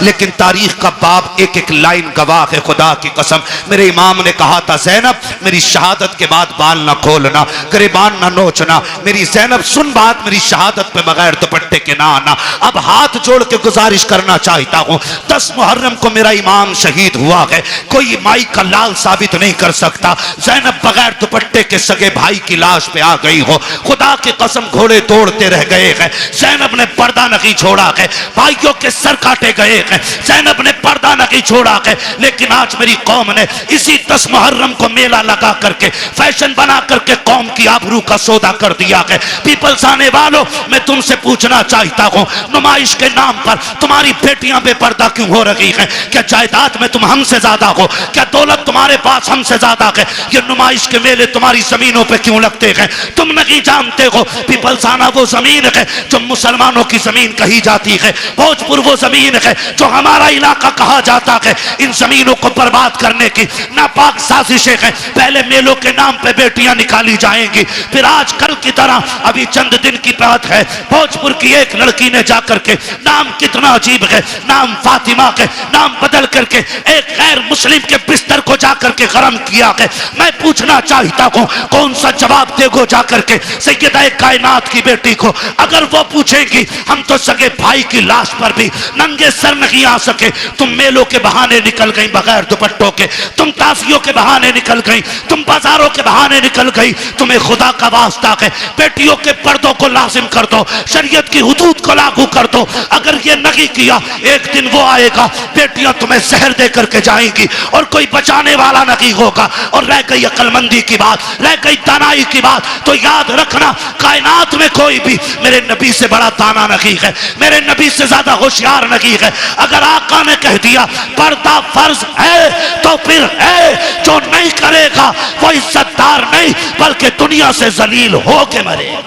लेकिन तारीख का बाब एक एक लाइन गवाह है। खुदा की कसम, मेरे इमाम ने कहा था, ज़ैनब मेरी शहादत के बाद बाल ना खोलना, गिरबान ना नोचना। मेरी ज़ैनब सुन बात, मेरी शहादत पे बगैर दुपट्टे के ना आना। अब हाथ जोड़ के गुजारिश करना चाहता हूँ, 10 मुहर्रम को मेरा इमाम शहीद हुआ है, कोई माई का लाल साबित नहीं कर सकता। ज़ैनब बगैर दुपट्टे के सगे भाई की लाश पे आ गई हो। खुदा की कसम, घोड़े दौड़ते रह गए हैं, ज़ैनब ने पर्दा नहीं छोड़ा है, भाइयों के सर काटे गए हैं, ज़ैनब ने पर्दा नहीं छोड़ा है। लेकिन आज मेरी कौम ने इसी 10 मुहर्रम को मेला लगा करके, फैशन बना करके कौम की आबरू का सौदा कर दिया है। पीपल्स आने वालों, मैं तुमसे पूछना चाहता हूँ, नुमाइश के नाम पर तुम्हारी बेटियां बेपर्दा क्यों हो रही हैं? क्या जायदाद में तुम हमसे ज्यादा हो? क्या दौलत तुम्हारे पास हमसे ज्यादा है? ये नुमाइश के मेले तुम्हारी जमीनों पे क्यों लगते हैं? तुम नहीं जानते हो पीपल्साना वो जमीन है जो मुसलमानों की जमीन कही जाती है, भोजपुर वो जमीन है जो हमारा इलाका कहा जाता है। इन जमीनों को बर्बाद करने की नापाक साजिशें हैं। पहले मेलों के नाम पे बेटियां निकाली जाएंगी, फिर आज कल की तरह, अभी चंद दिन की बात है, भोजपुर की एक लड़की ने जाकर के, नाम कितना अजीब है, नाम फातिमा के, नाम बदल करके एक गैर मुस्लिम के बिस्तर को जाकर के गरम किया है। मैं पूछना चाहता हूं, कौन सा जवाब देगो जाकर के सैयदा कायनात की बेटी को? अगर वो पूछेंगी, हम तो सगे भाई की लाश पर भी नंगे सर नहीं आ सके, तुम मेलों के बहाने निकल गई बगैर दुपट्टों के, तुम ताजियों के बहाने निकल गई, तुम बाजारों के बहाने निकल गई। तुम्हें खुदा का वास्ता है, बेटियों के पर्दों को लाजिम कर दो, शरीयत की हुदूद को लागू कर दो। अगर ये नहीं किया, एक दिन वो आएगा, बेटियां तुम्हें जहर दे करके जाएंगी और कोई बचाने वाला नहीं होगा। और रह गई अक्लमंदी की बात, रह गई दानाई की बात, तो याद रखना, कायनात में कोई भी मेरे नबी से बड़ा दाना नहीं है, मेरे नबी से ज्यादा होशियार नहीं है। अगर आका ने कह दिया पर्दा फर्ज है, तो फिर है, जो नहीं करेगा वो इज्जतदार नहीं बल्कि दुनिया से जलील हो के मरेगा।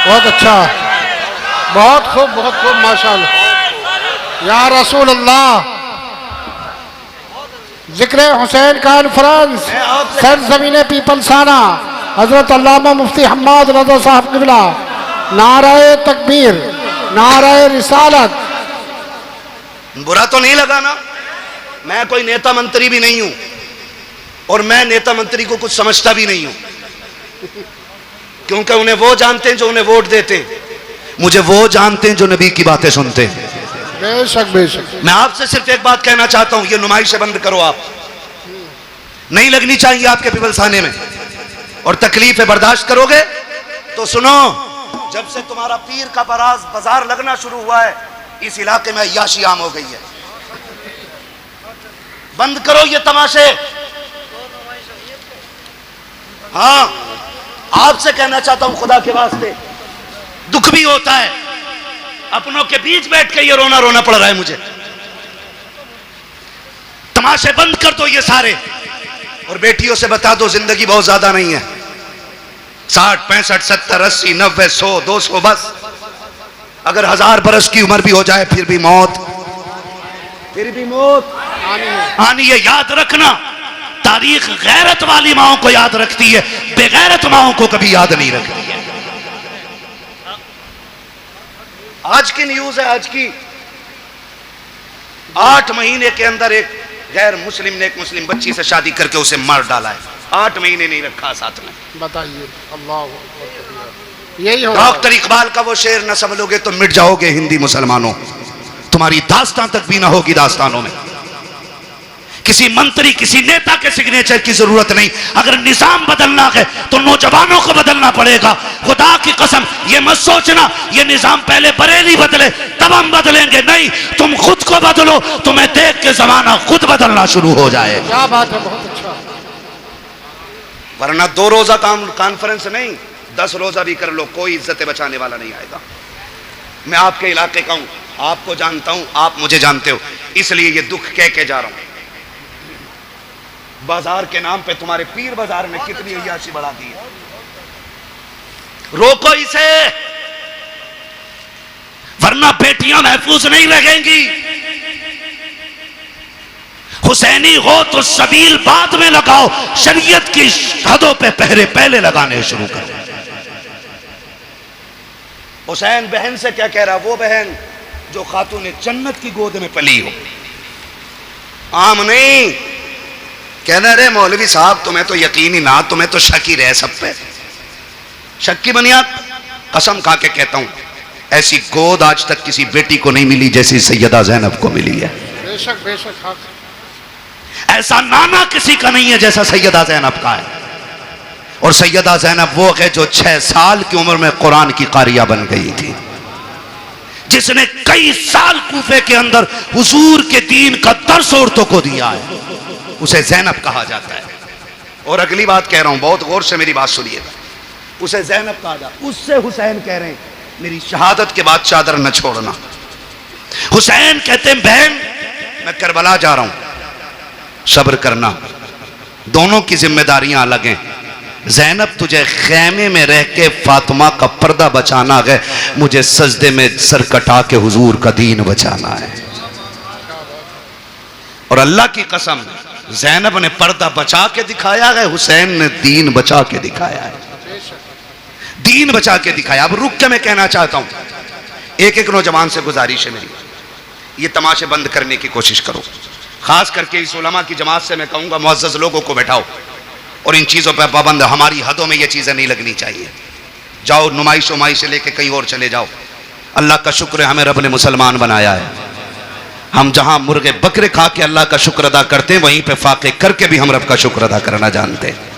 बहुत अच्छा, बहुत खूब माशाअल्लाह। या रसूल अल्लाह, जिक्र हुसैन का कॉन्फ्रेंस सरजमीन पीपलसाना, हजरत अल्लामा मुफ्ती हम्माद रज़ा साहब क़िबला, नाराए तकबीर, नाराए रिसालत। बुरा तो नहीं लगा ना? मैं कोई नेता मंत्री भी नहीं हूं और मैं नेता मंत्री को कुछ समझता भी नहीं हूं, क्योंकि उन्हें वो जानते हैं जो उन्हें वोट देते हैं, मुझे वो जानते हैं जो नबी की बातें सुनते हैं। बेशक बेशक। मैं आपसे सिर्फ एक बात कहना चाहता हूं, ये नुमाइशें बंद करो। आप नहीं लगनी चाहिए आपके पीपलसाने में, और तकलीफें बर्दाश्त करोगे तो सुनो, जब से तुम्हारा पीर का बाजार लगना शुरू हुआ है, इस इलाके में अय्याशी आम हो गई है। बंद करो ये तमाशे। हाँ, आपसे कहना चाहता हूं, खुदा के वास्ते, दुख भी होता है, अपनों के बीच बैठ के ये रोना रोना पड़ रहा है मुझे। तमाशे बंद कर दो ये सारे, और बेटियों से बता दो जिंदगी बहुत ज्यादा नहीं है, 60, 65, 70, 80, 90, 100, 200, बस। अगर 1000 बरस की उम्र भी हो जाए, फिर भी मौत आनी है। याद रखना, तारीख गैरत वाली माओं को याद रखती है, बेगैरत माओं को कभी याद नहीं रखती है। आज की न्यूज है, आज की, 8 महीने के अंदर एक गैर मुस्लिम ने एक मुस्लिम बच्ची से शादी करके उसे मार डाला है। 8 महीने नहीं रखा साथ में। बताइए, अल्लाह, यही डॉक्टर इकबाल का वो शेर न समझोगे तो मिट जाओगे हिंदी मुसलमानों, तुम्हारी दास्तान तक भी ना होगी दास्तानों में। किसी मंत्री, किसी नेता के सिग्नेचर की जरूरत नहीं। अगर निजाम बदलना है तो नौजवानों को बदलना पड़ेगा। खुदा की कसम, ये मत सोचना ये निजाम पहले बरेली बदले तब हम बदलेंगे, नहीं, तुम खुद को बदलो, तुम्हें देख के जमाना खुद बदलना शुरू हो जाए। क्या बात है, बहुत अच्छा। वरना 2 रोजा कॉन्फ्रेंस नहीं, 10 रोजा भी कर लो, कोई इज्जत बचाने वाला नहीं आएगा। मैं आपके इलाके का हूं, आपको जानता हूं, आप मुझे जानते हो, इसलिए ये दुख कह के जा रहा हूं। बाजार के नाम पे तुम्हारे पीर बाजार ने कितनी अय्याशी बढ़ा दी है। रोको इसे, वरना बेटियां महफूज नहीं रहेंगी। हुसैनी हो तो सबील बाद में लगाओ, शरीयत की हदों पे पहरे पहले लगाने शुरू करो। हुसैन बहन से क्या कह रहा, वो बहन जो खातून जन्नत की गोद में पली हो। आम नहीं कहना रे मौलवी साहब तुम्हें तो यकीन ही ना, तुम्हें तो शक ही रहे सब पे। शक की बुनियाद कसम खा के कहता हूं ऐसी गोद आज तक किसी बेटी को नहीं मिली जैसी सैयदा ज़ैनब को मिली है। बेशक बेशक। ऐसा नाना किसी का नहीं है जैसा सैयदा ज़ैनब का है। और सैयदा ज़ैनब वो है जो 6 साल की उम्र में कुरान की कारिया बन गई थी, जिसने कई साल कूफे के अंदर हुजूर के दीन का दर्स औरतों को दिया है, उसे ज़ैनब कहा जाता है। और अगली बात कह रहा हूं, बहुत गौर से मेरी बात सुनिएगा, उसे ज़ैनब कहा जाता। उससे हुसैन कह रहे हैं मेरी शहादत के बाद चादर न छोड़ना। हुसैन कहते हैं बहन मैं करबला जा रहा हूं, सब्र करना, दोनों की जिम्मेदारियां अलग हैं। ज़ैनब तुझे खेमे में रह के फातिमा का पर्दा बचाना है, मुझे सजदे में सर कटा के हुजूर का दीन बचाना है। और अल्लाह की कसम ज़ैनब ने पर्दा बचा के दिखाया है, हुसैन ने दीन बचा के दिखाया है, दीन बचा के दिखाया। अब रुक के मैं कहना चाहता हूं, एक एक नौजवान से गुजारिश है मेरी, ये तमाशे बंद करने की कोशिश करो। खास करके इस उलमा की जमात से मैं कहूंगा मुअज़्ज़ज़ लोगों को बैठाओ और इन चीज़ों पर पाबंद, हमारी हदों में ये चीज़ें नहीं लगनी चाहिए। जाओ नुमाइश उमाइश से लेके कहीं और चले जाओ। अल्लाह का शुक्र है हमें रब ने मुसलमान बनाया है। हम जहां मुर्गे बकरे खा के अल्लाह का शुक्र अदा करते हैं, वहीं पे फाके करके भी हम रब का शुक्र अदा करना जानते हैं।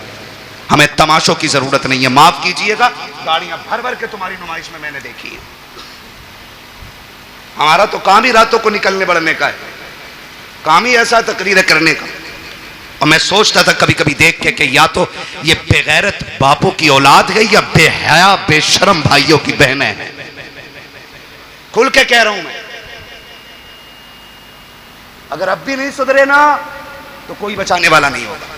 हमें तमाशों की जरूरत नहीं है। माफ कीजिएगा, गाड़ियां भर भर के तुम्हारी नुमाइश में मैंने देखी है। हमारा तो काम ही रातों को निकलने बढ़ने का है, काम ही ऐसा तकरीर करने का। और मैं सोचता था कभी कभी देख के कि या तो ये बेगैरत बापों की औलाद है या बेहया बेशरम भाइयों की बहनें हैं। खुल के कह रहा हूं मैं, अगर अब भी नहीं सुधरे ना तो कोई बचाने वाला नहीं होगा।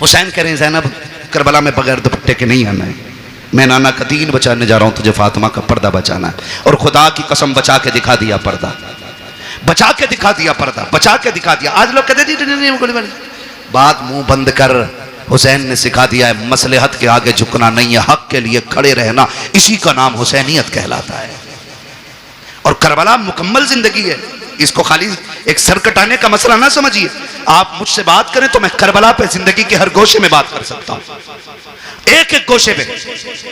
हुसैन कह रहे हैं ज़ैनब करबला में बगैर दुपट्टे के नहीं आना है, मैं नाना का दीन बचाने जा रहा हूं, तुझे फातिमा का पर्दा बचाना है। और खुदा की कसम बचा के दिखा दिया पर्दा, बचा के दिखा दिया पर्दा, बचा के दिखा दिया। आज लोग कहते नहीं, बात मुंह बंद कर। हुसैन ने सिखा दिया है मसलहत के आगे झुकना नहीं है, हक के लिए खड़े रहना, इसी का नाम हुसैनियत कहलाता है। और करबला मुकम्मल जिंदगी है, इसको खाली एक सर कटाने का मसला ना समझिए। आप मुझसे बात करें तो मैं करबला पे जिंदगी के हर गोशे में बात कर सकता हूं, एक एक गोशे पे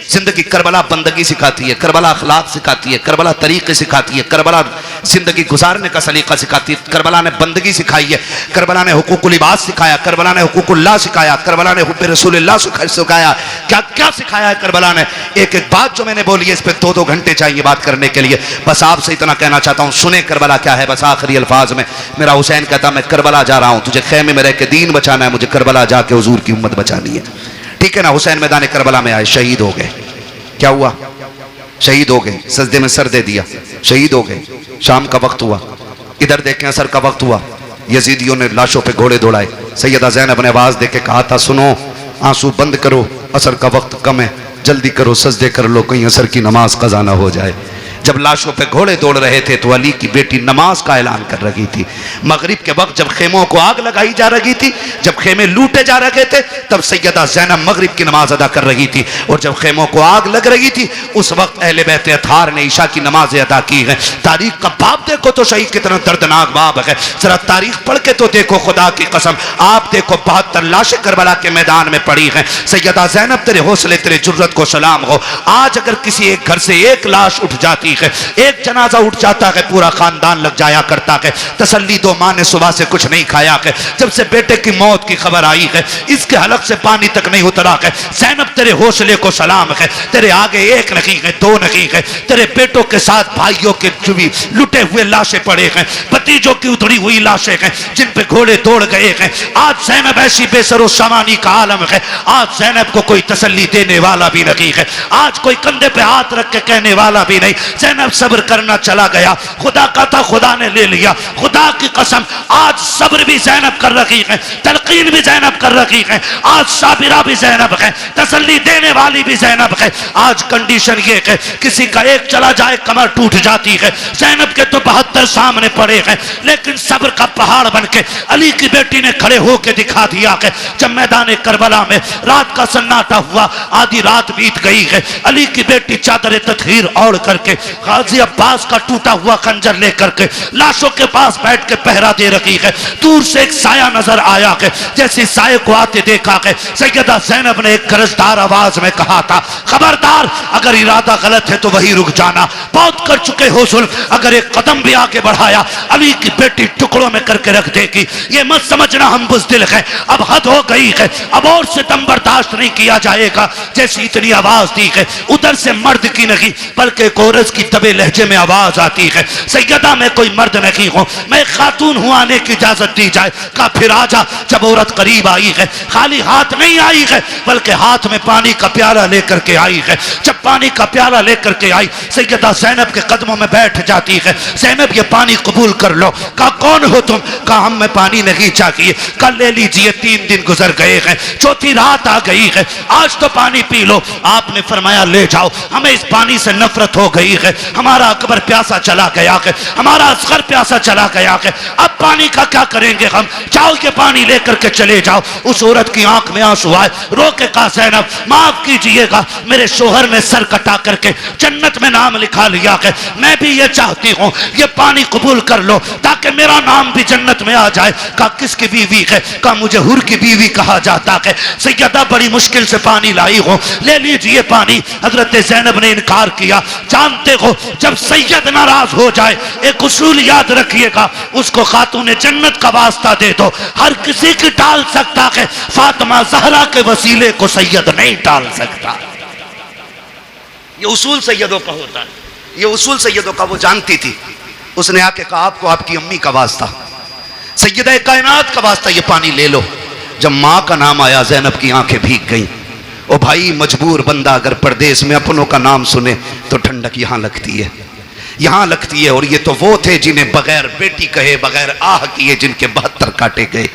जिंदगी। करबला बंदगी सिखाती है, करबला अखलाक सिखाती है, करबला तरीके सिखाती है, करबला जिंदगी गुजारने का सलीका सिखाती है। करबला ने बंदगी सिखाई है, करबला ने हुकूकुल इबाद सिखाया, करबला ने हुकूकुल्लाह सिखाया, करबला ने हुब्बे रसूलिल्लाह सिखाया। क्या क्या सिखाया है करबला ने। एक एक बात जो मैंने बोली है इस पर 2-2 घंटे चाहिए बात करने के लिए। बस आपसे इतना कहना चाहता हूं, सुने करबला क्या है। बस आखिरी अल्फाज में मेरा हुसैन कहता मैं करबला जा रहा हूं, तुझे खेमे में रह के दीन बचाना है, मुझे करबला जाके हुजूर की उम्मत बचानी है। ठीक है ना। हुसैन मैदान करबला में आए, शहीद हो गए। क्या हुआ? शहीद हो गए, सजदे में सर दे दिया, शहीद हो गए। शाम का वक्त हुआ, इधर देखें असर का वक्त हुआ, यजीदियों ने लाशों पे घोड़े दौड़ाए। सैयदा ज़ैनब ने आवाज देके कहा था सुनो, आंसू बंद करो, असर का वक्त कम है, जल्दी करो, सजदे कर लो, कहीं असर की नमाज कज़ा ना हो जाए। जब लाशों पे घोड़े दौड़ रहे थे तो अली की बेटी नमाज का ऐलान कर रही थी। मगरिब के वक्त जब खेमों को आग लगाई जा रही थी, जब खेमे लूटे जा रहे थे, तब सैयदा ज़ैनब मगरिब की नमाज अदा कर रही थी। और जब खेमों को आग लग रही थी उस वक्त अहले बैत अतार ने ईशा की नमाज अदा की है। तारीख का बाब देखो तो सही कितना दर्दनाक बाब है। जरा तारीख पढ़ के तो देखो, खुदा की कसम आप देखो 72 लाशें करबला के मैदान में पड़ी हैं। सैयदा ज़ैनब तेरे हौसले तेरे जुर्रत को सलाम हो। आज अगर किसी एक घर से एक लाश उठ जाती है, एक जनाजा उठ जाता है, पूरा खानदान लग जाया करता है। तसल्ली दो, मां ने सुबह से कुछ नहीं खाया है, जब से बेटे की मौत की खबर आई है इसके हलक से पानी तक नहीं उतरा है। ज़ैनब तेरे हौसले को सलाम है। तेरे आगे एक नहीं है, 2 नहीं है, तेरे बेटों के साथ भाइयों के जुबी लुटे हुए लाशें पड़े हैं, भतीजों की उतरी हुई लाशें हैं जिन पे घोड़े दौड़ गए हैं। आज ज़ैनब ऐसी बेसरो सामानी का आलम है। आज ज़ैनब को कोई तसल्ली देने वाला भी नहीं है, आज कोई कंधे पे हाथ रख के कहने वाला भी नहीं। ज़ैनब सब्र करना चला गया, खुदा का था खुदा ने ले लिया। खुदा की कसम आज सब्र भी ज़ैनब कर रही है, तलकीन भी ज़ैनब कर रही है, आज साबिरा भी ज़ैनब है, तसल्ली देने वाली भी ज़ैनब है। आज कंडीशन ये है किसी का एक चला जाए कमर टूट जाती है, ज़ैनब के तो 72 सामने पड़े हैं, लेकिन सब्र का पहाड़ बन के अली की बेटी ने खड़े होकर दिखा दिया है। जब मैदान करबला में रात का सन्नाटा हुआ, आधी रात बीत गई है, अली की बेटी चादर तत्हीर ओढ़ करके गाजी अब्बास का टूटा हुआ खंजर लेकर के लाशों के पास बैठ के पहरा दे रही है। दूर से एक साया नजर आया है, जैसे साये को आते देखा है, सैयदा ज़ैनब ने एक गरजदार आवाज में कहा था, खबरदार, अगर इरादा गलत है तो वही रुक जाना, बहुत कर चुके हो जुल्म, अगर एक कदम भी आगे बढ़ाया अली की बेटी टुकड़ों में करके रख देगी। ये मत समझना हम बुज़दिल हैं, अब हद हो गई है, अब और सितम बर्दाश्त नहीं किया जाएगा। जैसी इतनी आवाज दी है, उधर से मर्द की नहीं बल्कि कोरस की दबे लहजे में आवाज आती है, सैयदा मैं कोई मर्द नहीं हूं, मैं खातून हूं, आने की इजाजत दी जाए। कहा फिर आजा। जब औरत करीब आई है, खाली हाथ नहीं आई है बल्कि हाथ में पानी का प्याला लेकर के आई है। जब पानी का प्याला लेकर के आई, सैयदा ज़ैनब के कदमों में बैठ जाती है। ज़ैनब ये पानी कबूल कर लो। कहा कौन हो तुम? कहा हम में पानी नहीं चाहिए, कल ले लीजिए, 3 दिन गुजर गए हैं, चौथी रात आ गई है, आज तो पानी पी लो। आपने फरमाया ले जाओ, हमें इस पानी से नफरत हो गई है, हमारा अकबर प्यासा चला गया है, हमारा असगर प्यासा चला गया है, अब पानी का क्या करेंगे हम, जाओ के पानी लेकर के चले जाओ। उस औरत की आंख में आंसू आए, रो के कहा ज़ैनब माफ कीजिएगा, मेरे शोहर ने सर कटा करके जन्नत में नाम लिखा लिया है, मैं भी ये चाहती हूँ ये पानी कबूल कर लो ताकि मेरा नाम भी जन्नत में आ जाए। कहा किसकी बीवी है? कहा मुझे हुर की बीवी कहा जाता है। सैयदा बड़ी मुश्किल से पानी लाई हो, ले लीजिए पानी। हजरत ज़ैनब ने इनकार किया। जानते हो जब सैयद नाराज हो जाए, एक उसूल याद रखिएगा, उसको खातून जन्नत का वास्ता दे दो, हर किसी की टाल सकता है, फातिमा ज़हरा के वसीले को सैयद नहीं टाल सकता। ये उसूल सैयदों का होता है, ये उसूल सैयदों का वो जानती थी। उसने आके कहा आपको आपकी अम्मी का वास्ता, सैयदा कायनात का वास्ता, ये पानी ले लो। जब माँ का नाम आया ज़ैनब की आंखें भीग गईं। ओ भाई, मजबूर बंदा अगर परदेश में अपनों का नाम सुने तो ठंडक यहाँ लगती है, यहाँ लगती है। और ये तो वो थे जिन्हें बगैर बेटी कहे, बगैर आह किए जिनके 72 काटे गए।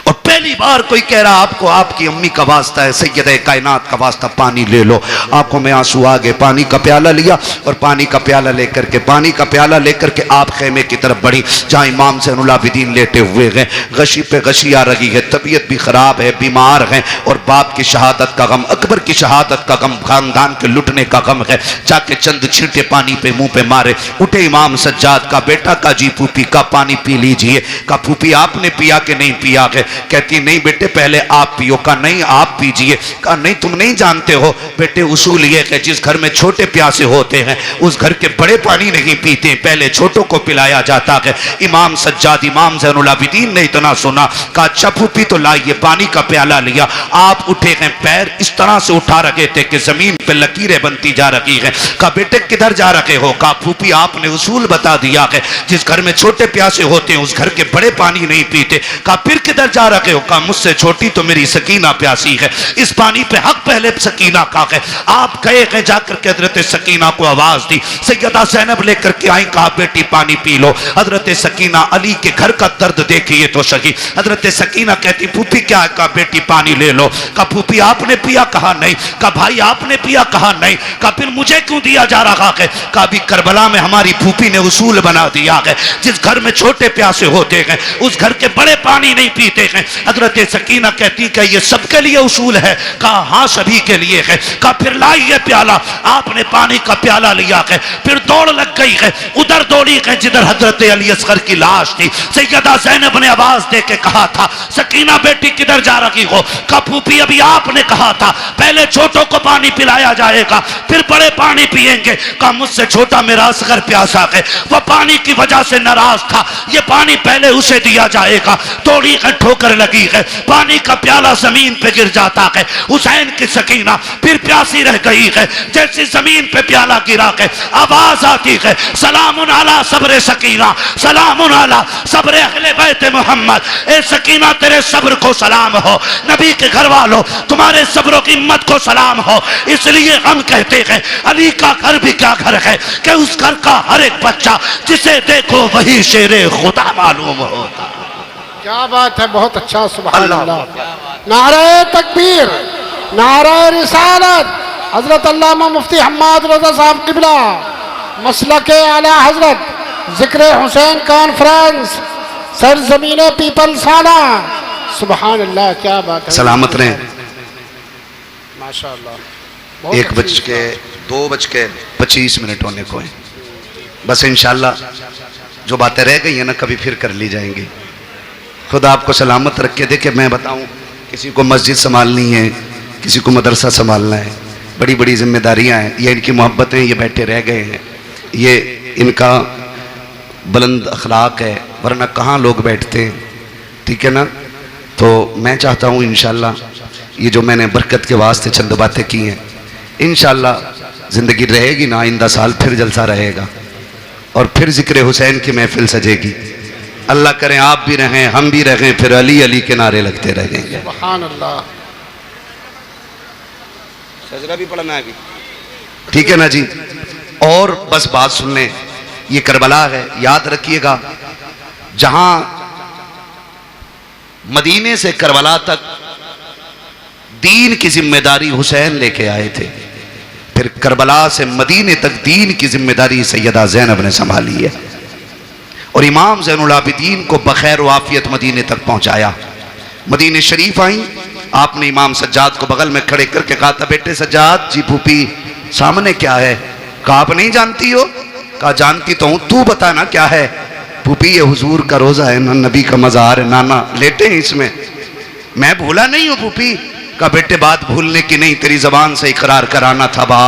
और पहली बार कोई कह रहा आपको आपकी अम्मी का वास्ता है, सैयदा कायनात का वास्ता, पानी ले लो। आंखों में आंसू आ गए, पानी का प्याला लिया और पानी का प्याला लेकर के आप खेमे की तरफ बढ़ी जहां इमाम ज़ैनुल आबिदीन लेटे हुए हैं। गशी पे गशी आ रही है, तबीयत भी खराब है, बीमार हैं और बाप की शहादत का गम, अकबर की शहादत का गम, खानदान के लुटने का गम है। जाके चंद छींटे पानी पे मुंह पे मारे। उठे इमाम सज्जाद का बेटा का जी फूफी का पानी पी लीजिए। का फूफी आपने पिया कि नहीं पिया है? कहती नहीं बेटे पहले आप पियो। का नहीं आप पीजिए। का नहीं तुम नहीं जानते हो बेटे, उसूल ये है जिस घर में छोटे प्यासे होते हैं उस घर के बड़े पानी नहीं पीते, पहले छोटों को पिलाया जाता है। इमाम सज्जाद इमाम ज़ैनुल आबिदीन ने इतना सुना, कहा अच्छा फूफी तो लाइए। पानी का प्याला लिया। आप उठे हैं, पैर इस तरह से उठा रखे थे कि जमीन पे लकीरें बनती जा रही हैं। कहा बेटे किधर जा रखे हो? कहा फूफी आपने उसूल बता दिया है, जिस घर में छोटे प्यासे होते हैं उस घर के बड़े पानी नहीं पीते। कहा फिर किधर जा रखे हो? कहा मुझसे छोटी तो मेरी सकीना प्यासी है, इस पानी पे हक पहले सकीना का है। आप गए हैं, जाकर के हजरत सकीना को आवाज दी। सैयदा ज़ैनब लेकर के आई, कहा बेटी पानी पी लो। हजरत सकीना अली के घर का दर्द देखिए तो सही। हजरत सकीना कहती फूफी क्या है? कहा बेटी पानी ले लो। कहा फूफी आपने पिया? कहा नहीं। कहा भाई आपने पिया? कहा नहीं। कहा फिर मुझे क्यों दिया जा रहा है? कहा अभी करबला में हमारी फूफी ने उसूल बना दिया है, जिस घर में छोटे प्यासे होते हैं उस घर के बड़े पानी नहीं पीते हैं। हजरत सकीना कहती कि ये सबके लिए उसूल है? कहा हाँ सभी के लिए है। कहा फिर लाइए प्याला। आपने पानी का प्याला लिया है, फिर दौड़ लग गई है, उधर दौड़ी है जिधर हजरत अली असगर की लाश थी। सैयदा ज़ैनब ने आवाज दे के कहा था सकीना बेटी किधर जा रही हो? कहा फूफी अभी आपने कहा था पहले छोटों को पानी पिलाया जाएगा फिर बड़े पानी पिएंगे। कहा मुझसे छोटा मेरा असगर प्यासा है, वह पानी की वजह से नाराज था, ये पानी पहले उसे दिया जाएगा। दौड़ी है, ठोकर लगी है, पानी का प्याला जमीन पे गिर जाता है। हुसैन की सकीना फिर प्यासी रह गई है। जैसे जमीन पे प्याला गिरा है आवाज आती है सलामुन अला सब्र सकीना, सलामुन अला सब्र अहले बैत मोहम्मद। ए सकीना तेरे सब्र को सलाम हो, नबी के घर वालों तुम्हारे सब्र की हिम्मत को सलाम हो। इसलिए हम कहते हैं अली का घर भी क्या घर है कि उस घर का हर एक बच्चा जिसे देखो वही शेरे खुदा मालूम होता। क्या बात है, बहुत अच्छा, सुभान अल्लाह। नारे तकबीर, नारे रिसालत। हजरत अल्लामा मुफ्ती हम्माद रज़ा साहब किबला, मसलके आला हजरत, जिक्र हुसैन कॉन्फ्रेंस, सरजमीन पीपल्स साना। सुभान अल्लाह, क्या बात है। सलामत रहे। माशाअल्लाह। 1:02:25 होने को है। बस इंशाल्लाह जो बातें रह गई हैं ना कभी फिर कर ली जाएंगी। खुदा आपको सलामत रख के देखे। मैं बताऊं, किसी को मस्जिद संभालनी है, किसी को मदरसा संभालना है, बड़ी बड़ी जिम्मेदारियां हैं। ये इनकी मोहब्बतें, ये बैठे रह गए हैं, ये इनका बुलंद अखलाक है, वरना कहाँ लोग बैठते हैं। ठीक है ना। तो मैं चाहता हूँ इंशाल्लाह ये जो मैंने बरकत के वास्ते चंद बातें की हैं, इंशाल्लाह ज़िंदगी रहेगी ना, आइंदा साल फिर जलसा रहेगा और फिर ज़िक्र हुसैन की महफिल सजेगी। अल्लाह करें आप भी रहें, हम भी रहें, फिर अली अली के नारे लगते रहेंगे। सुभान अल्लाह। सजरा भी पढ़ना है अभी, ठीक है ना जी। और बस बात सुनने, ये करबला है, याद रखिएगा। जहां मदीने से करबला तक दीन की जिम्मेदारी हुसैन लेके आए थे, फिर करबला से मदीने तक दीन की जिम्मेदारी सैयदा ज़ैनब ने संभाली है और इमाम ज़ैनुल आबिदीन को बखैर वाफियत मदीने तक पहुंचाया। मदीने शरीफ आई, आपने इमाम सज्जाद को बगल में खड़े करके कहा था, बेटे सज्जाद जी, फूफी सामने क्या है? कहा आप नहीं जानती हो? कहा जानती तो हूं, तू बता ना क्या है? फूफी ये हुजूर का रोजा है ना, नबी का मज़ार है, नाना लेटे हैं इसमें। मैं भूला नहीं हूं फूफी। कहा बेटे बात भूलने की नहीं, तेरी जबान से इकरार कराना था बा।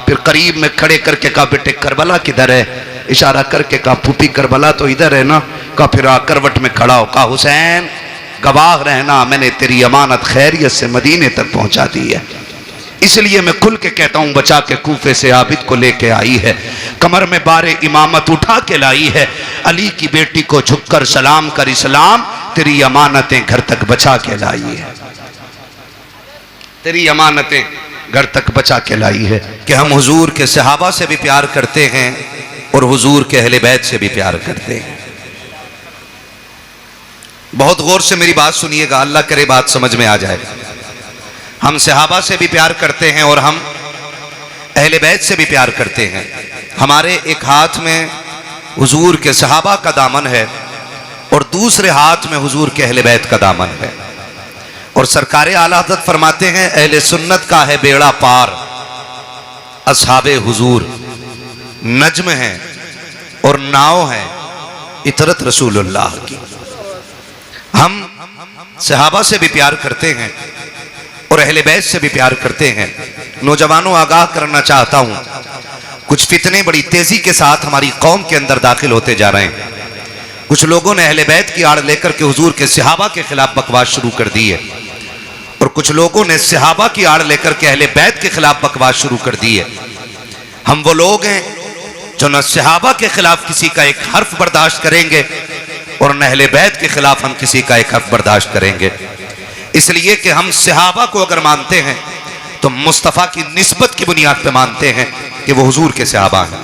फिर करीब में खड़े करके कहा बेटे करबला किधर है? इशारा करके कहा फूफी करबला तो इधर है ना। कहा फिर करवट में खड़ा हो, कहा हुसैन गवाह रहना, मैंने तेरी अमानत खैरियत से मदीने तक पहुंचा दी है, इसलिए मैं खुल के कहता हूं बचा के कूफे से आबिद को लेके आई है, कमर में बारे इमामत उठा के लाई है, अली की बेटी को झुककर सलाम कर इस्लाम, तेरी अमानतें घर तक बचा के लाई है, तेरी अमानतें घर तक बचा के लाई है। कि हम हुजूर के सहाबा से भी प्यार करते हैं और हुजूर के अहले बैत से भी प्यार करते हैं। बहुत गौर से मेरी बात सुनिएगा, अल्लाह करे बात समझ में आ जाए। हम सहाबा से भी प्यार करते हैं और हम अहले बैत से भी प्यार करते हैं। हमारे एक हाथ में हुजूर के सहाबा का दामन है और दूसरे हाथ में हुजूर के अहले बैत का दामन है। और सरकारे आला हज़रत फरमाते हैं, अहले सुन्नत का है बेड़ा पार, असहाबे हुजूर नज्म है और नाव है इतरत रसूलुल्लाह की। हम सहाबा से भी प्यार करते हैं और अहले बैत से भी प्यार करते हैं। नौजवानों आगाह करना चाहता हूं, कुछ फितने बड़ी तेजी के साथ हमारी कौम के अंदर दाखिल होते जा रहे हैं। कुछ लोगों ने अहले बैत की आड़ लेकर के हुजूर के सहाबा के खिलाफ बकवास शुरू कर दी है और कुछ लोगों ने सहाबा की आड़ लेकर के अहले बैत के खिलाफ बकवास शुरू कर दी है। हम वो लोग हैं जो न सहाबा के खिलाफ किसी का एक हर्फ बर्दाश्त करेंगे और न अहले बैत के खिलाफ हम किसी का एक हर्फ बर्दाश्त करेंगे। इसलिए कि हम सहाबा को अगर मानते हैं तो मुस्तफ़ा की निस्बत की बुनियाद पर मानते हैं कि वो हुजूर के सहाबा हैं,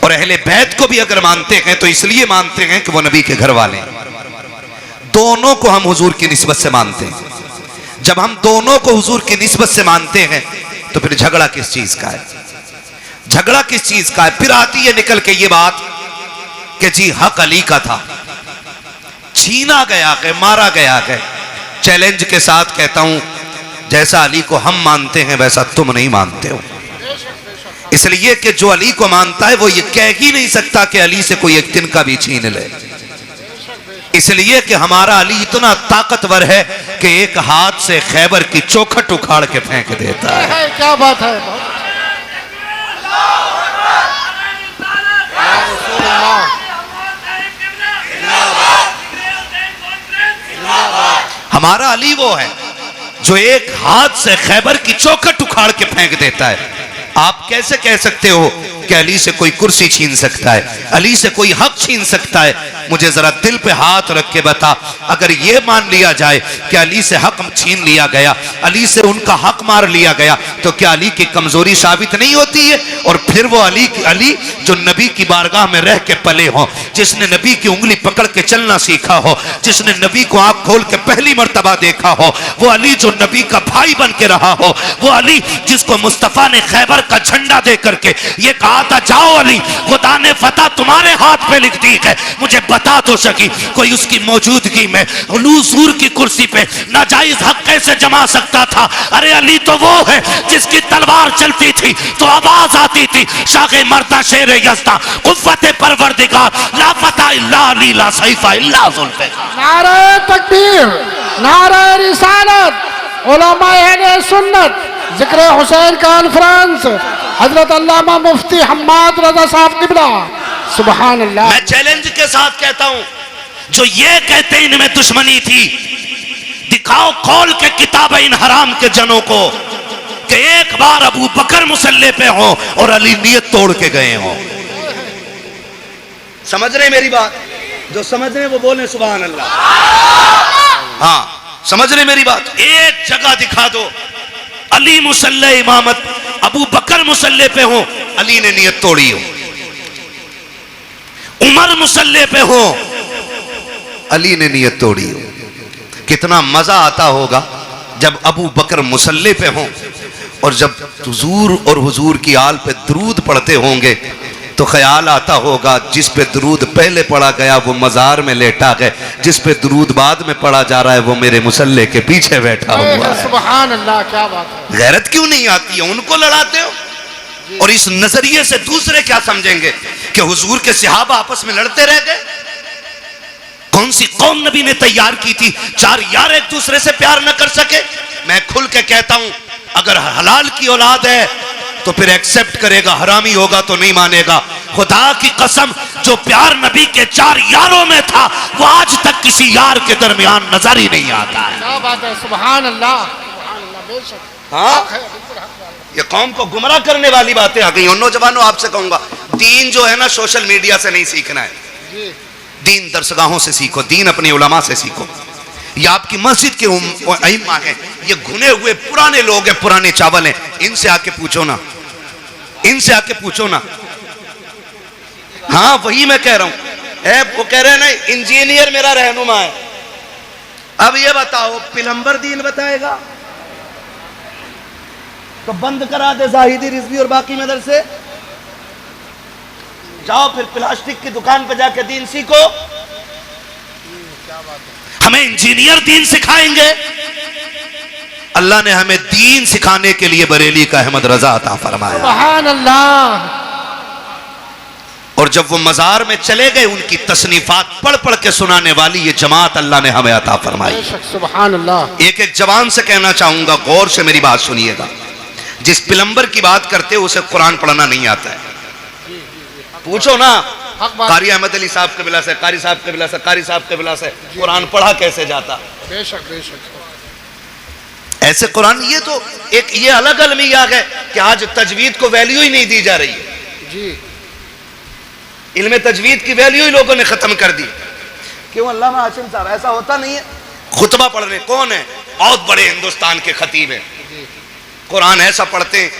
और अहले बैत को भी अगर मानते हैं तो इसलिए मानते हैं कि वो नबी के घर वाले हैं। दोनों को हम हुजूर की निस्बत से मानते हैं। जब हम दोनों को हुजूर की निस्बत से मानते हैं तो फिर झगड़ा किस चीज का है? झगड़ा किस चीज का है? फिर आती है निकल के ये बात कि जी हक अली का था, छीना गया है, मारा गया है। चैलेंज के साथ कहता हूं, जैसा अली को हम मानते हैं वैसा तुम नहीं मानते हो। इसलिए कि जो अली को मानता है वो ये कह ही नहीं सकता कि अली से कोई एक तिनका भी छीन ले। इसलिए कि हमारा अली इतना ताकतवर है कि एक हाथ से खैबर की चौखट उखाड़ के फेंक देता है। क्या बात है। हमारा अली वो है जो एक हाथ से खैबर की चौखट उखाड़ के फेंक देता है। आप कैसे कह सकते हो कि अली से कोई कुर्सी छीन सकता है, अली से कोई हक छीन सकता है? मुझे जरा दिल पे हाथ रख के बता, अगर ये मान लिया जाए कि अली से हक छीन लिया गया, अली से उनका हक मार लिया गया, तो क्या अली की कमजोरी साबित नहीं होती है? और फिर वो अली जो नबी की बारगाह में रह के पले हो, जिसने नबी की उंगली पकड़ के चलना सीखा हो, जिसने नबी को आंख खोल के पहली मर्तबा देखा हो, वो अली जो नबी का भाई बन के रहा हो, वो अली जिसको मुस्तफा ने खैबर का झंडा दे करके ये कहा था, जाओ अली, खुदा ने फतह तुम्हारे हाथ पे लिख दी है, मुझे बता तो सकी कोई उसकी मौजूदगी में हुजूर की कुर्सी पे नाजायज हक कैसे जमा सकता था। अरे अली तो वो है जिसकी तलवार चलती थी तो आवाज आती थी, शागे मर्दा शेर यज़्दा कुव्वत परवरदिगार ला फता इल्ला अली ला सैफा इल्ला ज़ुल्फ़िकार। नारे तकबीर, नारे रिसालत, उलमा अहले सुन्नत, जिक्र हुसैन कॉन्फ्रेंस, हजरत अल्लामा मुफ्ती हम्माद रजा साहब किबला, सुभान अल्लाह। मैं चैलेंज के साथ कहता हूं, जो ये कहते इनमें दुश्मनी थी, दिखाओ खोल के किताब इन हराम के जनों को कि एक बार अबू बकर मुसल्ले पे हो और अली नियत तोड़ के गए हो। समझ रहे मेरी बात? जो समझ रहे वो बोले सुभान अल्लाह। हाँ, समझ रहे मेरी बात? एक जगह दिखा दो अली मुसल्ले इमामत, अबू बकर मुसल्ले पे हो, अली ने नियत तोड़ी हो। उमर मुसल्ले पे हो, अली ने नियत तोड़ी हो। कितना मजा आता होगा जब अबू बकर मुसल्ले पे हो और जब हुजूर और हुजूर की आल पे दरूद पढ़ते होंगे तो ख्याल आता होगा जिस पे दरूद पहले पढ़ा गया वो मजार में लेटा है, जिस पे दरूद बाद में पढ़ा जा रहा है वो मेरे मुसल्ले के पीछे बैठा हुआ है। सुभान अल्लाह, क्या बात है। गैरत क्यों नहीं आती है? उनको लड़ाते हो। और इस नजरिए से दूसरे क्या समझेंगे कि हुजूर के सहाबा आपस में लड़ते रह गए। कौन सी कौम नबी ने तैयार की थी चार यार एक दूसरे से प्यार न कर सके? मैं खुल के कहता हूं, अगर हलाल की औलाद है तो फिर एक्सेप्ट करेगा, हरामी होगा तो नहीं मानेगा। खुदा की कसम, जो प्यार नबी के चार यारों में था वो आज तक किसी यार के दरमियान नजर ही नहीं आता है। क्या बात है, सुभान अल्लाह, सुभान अल्लाह, बेशक। हाँ, ये कौम को गुमराह करने वाली बातें आ गई। और नौजवानों, आपसे कहूंगा, दीन जो है ना सोशल मीडिया से नहीं सीखना है। दीन दरसगाहों से सीखो, दीन अपने उलमा से सीखो। ये आपकी मस्जिद के अइम्मा हैं, ये घुने हुए पुराने लोग हैं, पुराने चावल हैं, इनसे आके पूछो ना, इनसे आके पूछो ना। हाँ, वही मैं कह रहा हूं। वो कह रहे हैं ना इंजीनियर मेरा रहनुमा है। अब ये बताओ, प्लम्बर दीन बताएगा तो बंद करा दे जाहिदी रिजवी और बाकी मदरसे, जाओ फिर प्लास्टिक की दुकान पे जाके दीन सीखो। हमें इंजीनियर दीन सिखाएंगे? अल्लाह ने हमें दीन सिखाने के लिए बरेली का अहमद रजा अता फरमाया। सुभान अल्लाह। और जब वो मजार में चले गए, उनकी तसनीफात पढ़ पढ़ के सुनाने वाली ये जमात अल्लाह ने हमें अता फरमाई। सुभान अल्लाह। एक एक जवान से कहना चाहूंगा, गौर से मेरी बात सुनिएगा। जिस प्लम्बर की बात करते हो उसे कुरान पढ़ना नहीं आता है। पूछो ना कारी अहमद अली साहब कबिला से, कारी साहब कबिला से, कारी साहब कबिला से, कुरान पढ़ा कैसे जाता? बेशक बेशक। ऐसे कुरान, ये तो एक ये अलग अलमिया है कि आज तजवीद को वैल्यू ही नहीं दी जा रही है जी। इल्म तजवीद की वैल्यू ही लोगों ने खत्म कर दी। क्यों अल्लामा हाशिम साहब? ऐसा होता नहीं है। खुतबा पढ़ रहे कौन है? बहुत बड़े हिंदुस्तान के खतीब हैं, कुरान ऐसा पढ़ते हैं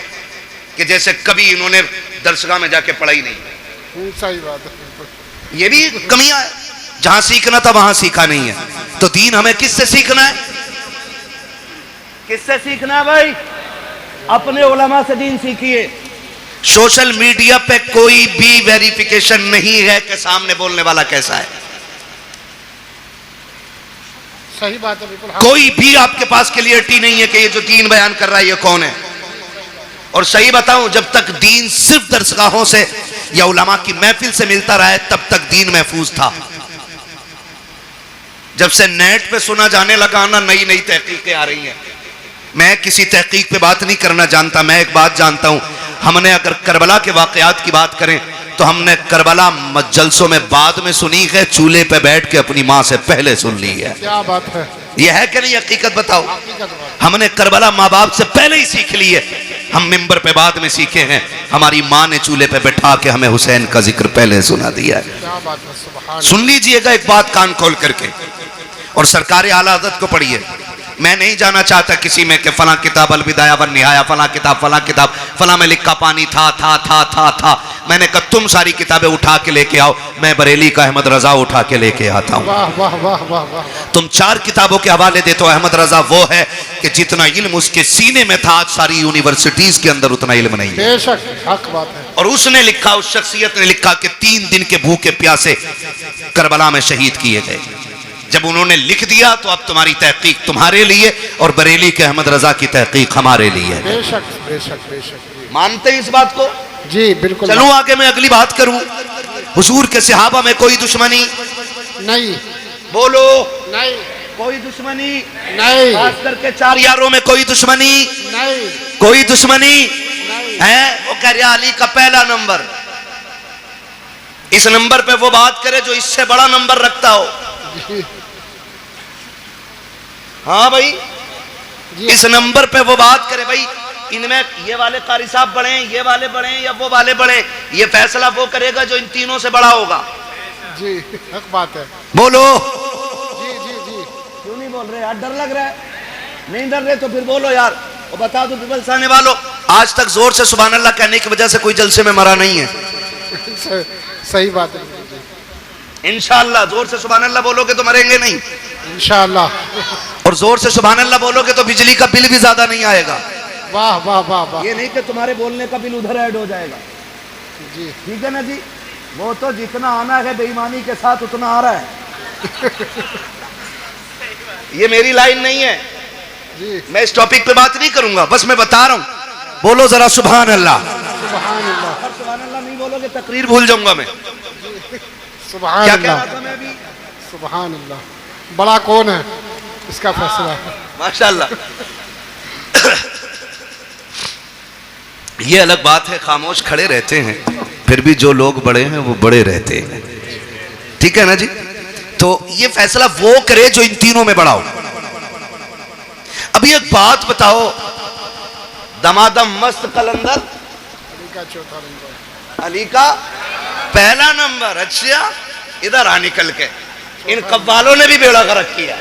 कि जैसे कभी इन्होंने दरसगाह में जाके पढ़ाई नहीं। सही बात है। ये भी कमियां है, जहां सीखना था वहां सीखा नहीं है। तो दीन हमें किससे सीखना है? किससे सीखना है भाई? अपने उलमा से दीन सीखिए। सोशल मीडिया पे कोई भी वेरिफिकेशन नहीं है कि सामने बोलने वाला कैसा है। सही बात है, बिल्कुल। कोई भी आपके पास क्लियरिटी नहीं है कि ये जो दीन बयान कर रहा है ये कौन है। और सही बताऊं, जब तक दीन सिर्फ दरसगाहों से या उलमा की महफिल से मिलता रहा है तब तक दीन महफूज था। जब से नेट पे सुना जाने लगा ना, नई नई तहकीकें आ रही हैं। मैं किसी तहकीक पे बात नहीं करना जानता, मैं एक बात जानता हूं, हमने अगर करबला के वाकयात की बात करें तो हमने करबला जलसों में बाद में सुनी है, चूल्हे पे बैठ के अपनी माँ से पहले सुन ली है। क्या बात है। यह है कि नहीं? हकीकत बताओ। हमने करबला माँ बाप से पहले ही सीख ली है, हम मिंबर पे बाद में सीखे हैं। हमारी माँ ने चूल्हे पे बैठा के हमें हुसैन का जिक्र पहले सुना दिया है। क्या बात है, सुभान। सुन लीजिएगा एक बात कान खोल करके, और सरकार आला हज़रत को पढ़िए। मैं नहीं जाना चाहता किसी में कि फला किताब अल बिदाया वन निहाया, फला किताब, फला किताब, फला में लिखा पानी था। मैंने कहा तुम सारी किताबें उठा के लेके आओ, मैं बरेली का अहमद रजा उठा के लेके आता हूँ। वाह वाह वाह वाह वाह। तुम 4 किताबों के हवाले देते हो, अहमद रजा वो है कि जितना इल्म उसके सीने में था आज सारी यूनिवर्सिटीज के अंदर उतना इल्म नहीं है। बेशक हक बात है। और उसने लिखा, उस शख्सियत ने लिखा कि 3 दिन के भूखे प्यासे करबला में शहीद किए गए। जब उन्होंने लिख दिया तो अब तुम्हारी तहकीक तुम्हारे लिए और बरेली के अहमद रजा की तहकीक हमारे लिए है। बेशक बेशक बेशक। मानते हैं इस बात को? जी बिल्कुल। चलो आगे मैं अगली बात करूं। हुजूर के सहाबा में कोई दुश्मनी नहीं, बोलो नहीं, कोई दुश्मनी नहीं, खास करके 4 यारों में कोई दुश्मनी नहीं, कोई दुश्मनी नहीं। है। वो कह रहा अली का पहला नंबर, इस नंबर पे वो बात करे जो इससे बड़ा नंबर रखता हो। जी हाँ भाई, जी। इस नंबर पे वो बात करे भाई इनमें ये वाले कारी साहब बड़े हैं, ये वाले बड़े हैं या वो वाले बड़े हैं, ये फैसला वो करेगा जो इन तीनों से बड़ा होगा। जी हक बात है। बोलो। जी जी जी। क्यों नहीं बोल रहे यार? डर लग रहा है? नहीं डर रहे तो फिर बोलो यार। और बता दो पीपल्स आने वालों, आज तक जोर से सुभान अल्लाह कहने की वजह से कोई जलसे में मरा नहीं है। सही बात है। इंशाअल्लाह जोर से सुभान अल्लाह बोलोगे तो मरेंगे नहीं इंशाअल्लाह। और जोर से सुभान अल्लाह बोलोगे तो बिजली का बिल भी ज्यादा नहीं आएगा। वाह वाह वाह वाह। ये नहीं कि तुम्हारे बोलने का बिल उधर ऐड हो जाएगा। जी ठीक है ना जी? वो तो जितना आना है बेईमानी के साथ उतना आ रहा है। ये मेरी लाइन नहीं है जी। मैं इस टॉपिक पे बात नहीं करूंगा, बस मैं बता रहा हूं। बोलो जरा सुभान अल्लाह। सुभान अल्लाह। सुभान अल्लाह नहीं बोलोगे तकरीर भूल जाऊंगा मैं। सुभान क्या कह अल्लाह। रहा था मैं अभी? सुभान अल्लाह। बड़ा कौन है इसका फैसला है। माशाअल्लाह। ये अलग बात है, खामोश खड़े रहते हैं फिर भी जो लोग बड़े हैं वो बड़े रहते हैं। ठीक है ना जी? तो ये फैसला वो करे जो इन तीनों में बड़ा हो। अभी एक बात बताओ, दमादम मस्त कलंदर अली का चौथा नंबर। अली का पहला नंबर। अच्छा इधर आ निकल के। इन कव्वालों ने भी बेड़ा गर्क किया।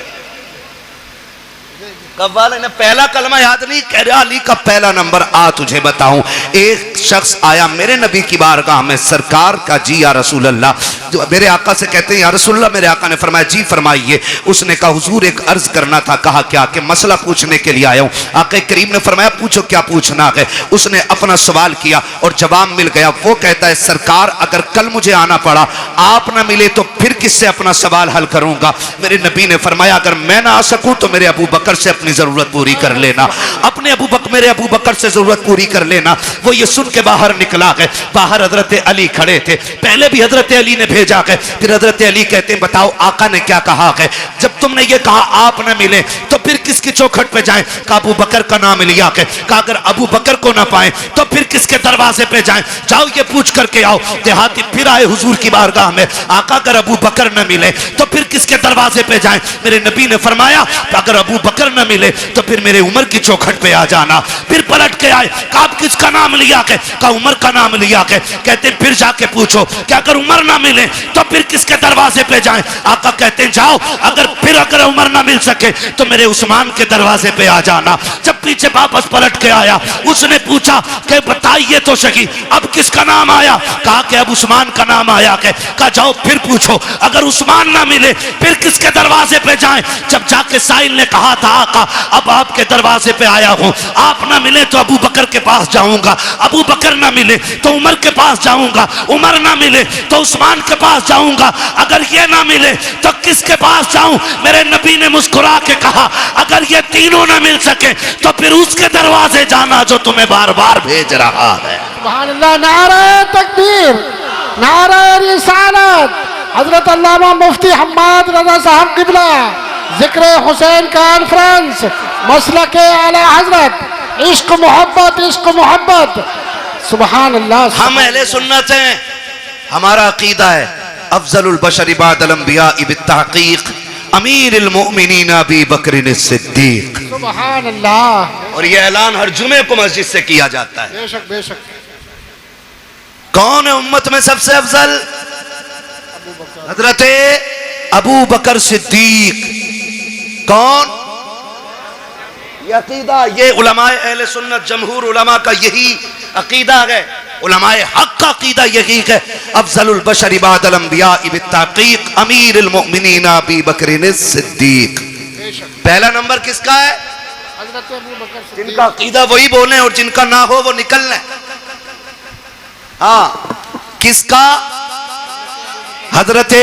कव्वाल ने पहला कलमा याद नहीं, कह रहा अली का पहला नंबर। आ तुझे बताऊं, एक शख्स आया मेरे नबी की बारगाह में, सरकार का जी या रसूल अल्लाह, जो मेरे आका से कहते हैं या रसूल अल्लाह। मेरे आका ने फरमाया जी फरमाइए। उसने कहा हुजूर एक अर्ज करना था। कहा क्या? कि मसला पूछने के लिए आया हूं। आका करीम ने फरमाया पूछो क्या पूछना है। उसने अपना सवाल किया और जवाब मिल गया। वो कहता है सरकार अगर कल मुझे आना पड़ा, आप ना मिले तो फिर किससे अपना सवाल हल करूंगा? मेरे नबी ने फरमाया अगर मैं ना आ सकूं तो मेरे अबू बकर से अपनी जरूरत पूरी कर लेना। अपने मेरे अबू बकर से जरूरत पूरी कर लेना। वो ये सुन के बाहर निकला गए। बाहर हजरत अली खड़े थे। पहले भी हजरत अली ने भेजा गए, फिर हजरत अली कहते हैं बताओ आका ने क्या कहा है? जब तुमने ये कहा आप न मिले तो फिर किसकी चौखट पे जाएं? कहा अबू बकर का नाम लिया के। कहा अगर अबू बकर को ना पाए तो फिर किसके दरवाजे पे जाएं? जाओ ये पूछ करके आओ। देहाती फिर आए हुजूर की बारगाह में। आका अगर अबू बकर न मिले तो फिर किसके दरवाजे पे जाएं? मेरे नबी ने फरमाया अगर अबू बकर न मिले तो फिर मेरे उमर की चौखट पे आ जाना। फिर पलट के आए। कहा आप किसका नाम लिया के? कहा उमर का नाम लिया के। कहते फिर जाके पूछो कि अगर उमर ना मिले तो फिर किसके दरवाजे पे जाएं? आका कहते हैं जाओ अगर उमर ना मिल सके तो मेरे उस्मान के दरवाजे पे आ जाना। जब पीछे वापस पलट के आया उसने पूछा कि बताइए तो सही अब किसका नाम आया? कहा कि अब उस्मान का नाम आया के। कहा जाओ फिर पूछो अगर उस्मान ना मिले फिर किसके दरवाजे पे जाएं? जब जाके साइल ने कहा था आका अब आपके दरवाजे पे आया हूं, आप ना मिले तो अबू बकर के पास जाऊंगा, अबू बकर ना मिले तो उमर के पास जाऊंगा, उमर ना मिले तो उस्मान के पास जाऊंगा, अगर ये ना मिले तो किसके पास जाऊं? मेरे नबी ने मुस्कुरा के कहा अगर ये तीनों ना मिल सके तो फिर उसके दरवाजे जाना जो तुम्हें बार बार भेज रहा है। सुभान अल्लाह। नारे तकबीर, नारे रिसालत। हजरत अल्लामा मुफ्ती हम्माद रजा साहब किबला जिक्र हुसैन कॉन्फ्रेंस मसलक आला हजरत इश्क मोहब्बत। सुभान अल्लाह। हम अहले सुन्नत हैं, हमारा अकीदा है अफजलुल बशर इबादल अंबिया बित्तहकीक अमीरुल मोमिनीन अबी बकर सिद्दीक। सुभान अल्लाह। और यह ऐलान हर जुमे को मस्जिद से किया जाता है। बेशक बेशक। कौन है उम्मत में सबसे अफजल? हजरत अबू बकर सिद्दीक। कौन? ये अकीदा, ये उलमाए अहले सुन्नत जमहूर उलमा का यही अकीदा है उलमाए हक का अकीदा यही है, अफजलुल बशर इबादल अंबिया बित्तहकीक अमीरुल मोमिनीन अबू बकर सिद्दीक। पहला नंबर किसका है? हजरत अबू बकर सिद्दीक। जिनका अकीदा वही बोले और जिनका ना हो वो निकल लें। हाँ, किसका? हजरत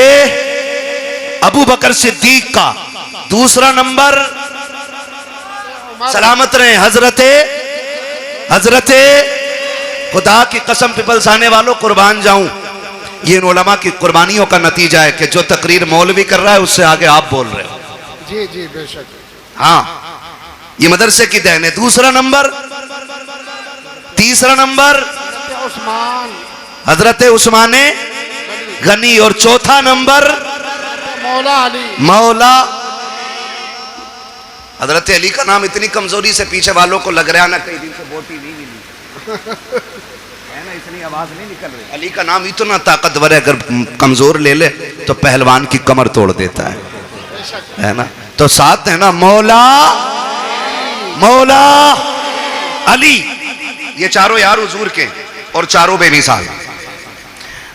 अबू बकर सिद्दीक का। दूसरा नंबर सलामत रहे हजरत खुदा की कसम पिपल्स आने वालों कुर्बान जाऊं, ये इन उलमा की कुर्बानियों का नतीजा है कि जो तकरीर मौलवी कर रहा है उससे आगे आप बोल रहे हो। जी जी बेशक। हाँ, ये मदरसे की देन है। दूसरा नंबर, तीसरा नंबर उस्मान हजरत उस्मान गनी और चौथा नंबर मौला अली। मौला हजरत अली का नाम इतनी कमजोरी से पीछे वालों को लग रहा है ना, कई दिन से बोटी नहीं मिली है ना, इतनी आवाज नहीं निकल रही। अली का नाम इतना ताकतवर है, अगर कमजोर ले ले तो पहलवान की कमर तोड़ देता है ना। तो साथ है ना मौला मौला अली, ये चारों यार हुजूर के और चारों बेमिसाल।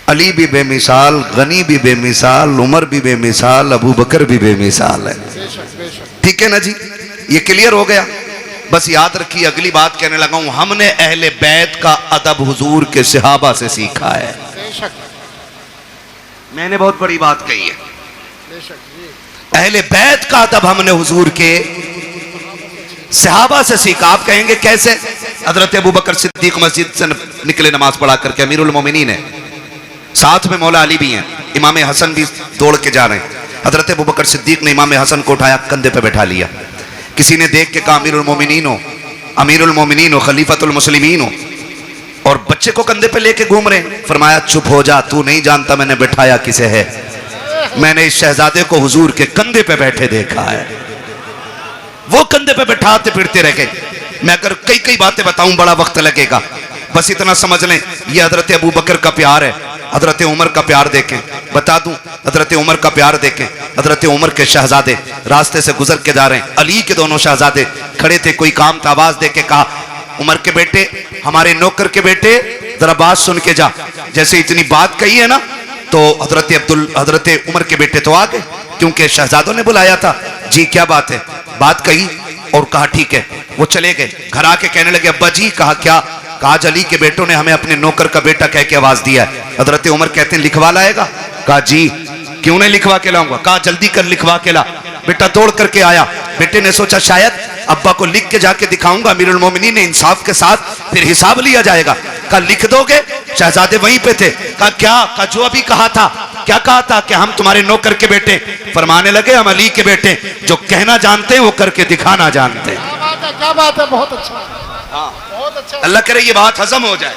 अली भी बेमिसाल, गनी भी बेमिसाल, उमर भी बेमिसाल, अबू बकर भी बेमिसाल है। ठीक है ना जी, ये क्लियर हो गया। बस याद रखिए, अगली बात कहने लगा हूं, हमने अहले बैत का अदब हुजूर के सहाबा से सीखा है। मैंने बहुत बड़ी बात कही है, अहले बैत का अदब हमने हुजूर के सहाबा से सीखा। आप कहेंगे कैसे? हजरत अबू बकर सिद्दीक मस्जिद से निकले नमाज पढ़ा करके, अमीरुल मोमिनीन है, साथ में मौला अली भी हैं, इमाम हसन भी दौड़ के जा रहे हैं। हजरत अबू बकर सिद्दीक ने इमाम हसन को उठाया, कंधे पे बैठा लिया। किसी ने देख के कहा अमीरुल मोमिनीन हो, खलीफतुल मुस्लिमीन हो, और बच्चे को कंधे पे लेके घूम रहे हैं। फरमाया चुप हो जा, तू नहीं जानता मैंने बैठाया किसे है। मैंने इस शहजादे को हुजूर के कंधे पे बैठे देखा है। वो कंधे पे बैठाते फिरते रह गए। मैं अगर कई कई बातें बताऊं बड़ा वक्त लगेगा, बस इतना समझ लें, ये हजरत अबू बकर का प्यार है। हजरत उमर का प्यार देखें, बता दूं, हजरत उमर का प्यार देखें। हजरत उमर के शहजादे रास्ते से गुजर के जा रहे हैं, अली के दोनों शहजादे खड़े थे, कोई काम था, आवाज दे के कहा उमर के बेटे, हमारे नौकर के बेटे, जरा बात सुन के जा। जैसे इतनी बात कही है ना, तो हजरत उमर के बेटे तो आ गए, क्योंकि शहजादों ने बुलाया था। जी क्या बात है? बात कही और कहा ठीक है। वो चले गए, घर आके कहने लगे अब्बा जी। कहा क्या? कहा अली के बेटों ने हमें अपने नौकर का बेटा कह के आवाज दिया है। हजरत उमर कहते हैं लिखवा लाएगा? कहा जी। क्यों नहीं लिखवा के लाऊंगा? कहा जल्दी कर लिखवा के ला। बेटा दौड़ करके आया। बेटे ने सोचा शायद अब्बा को लिख के जाके दिखाऊंगा, अमीरुल मोमिनीन ने इंसाफ के साथ फिर हिसाब लिया जाएगा। कहा लिख दोगे? शहजादे वहीं पे थे। कहा क्या? कहा जो अभी कहा था। क्या कहा था? कि हम तुम्हारे नौकर के बेटे। फरमाने लगे हम अली के बेटे, जो कहना जानते हैं वो करके दिखाना जानते हैं। क्या बात है, बहुत अच्छा। हाँ, बहुत अच्छा। अल्लाह करे ये बात हजम हो जाए।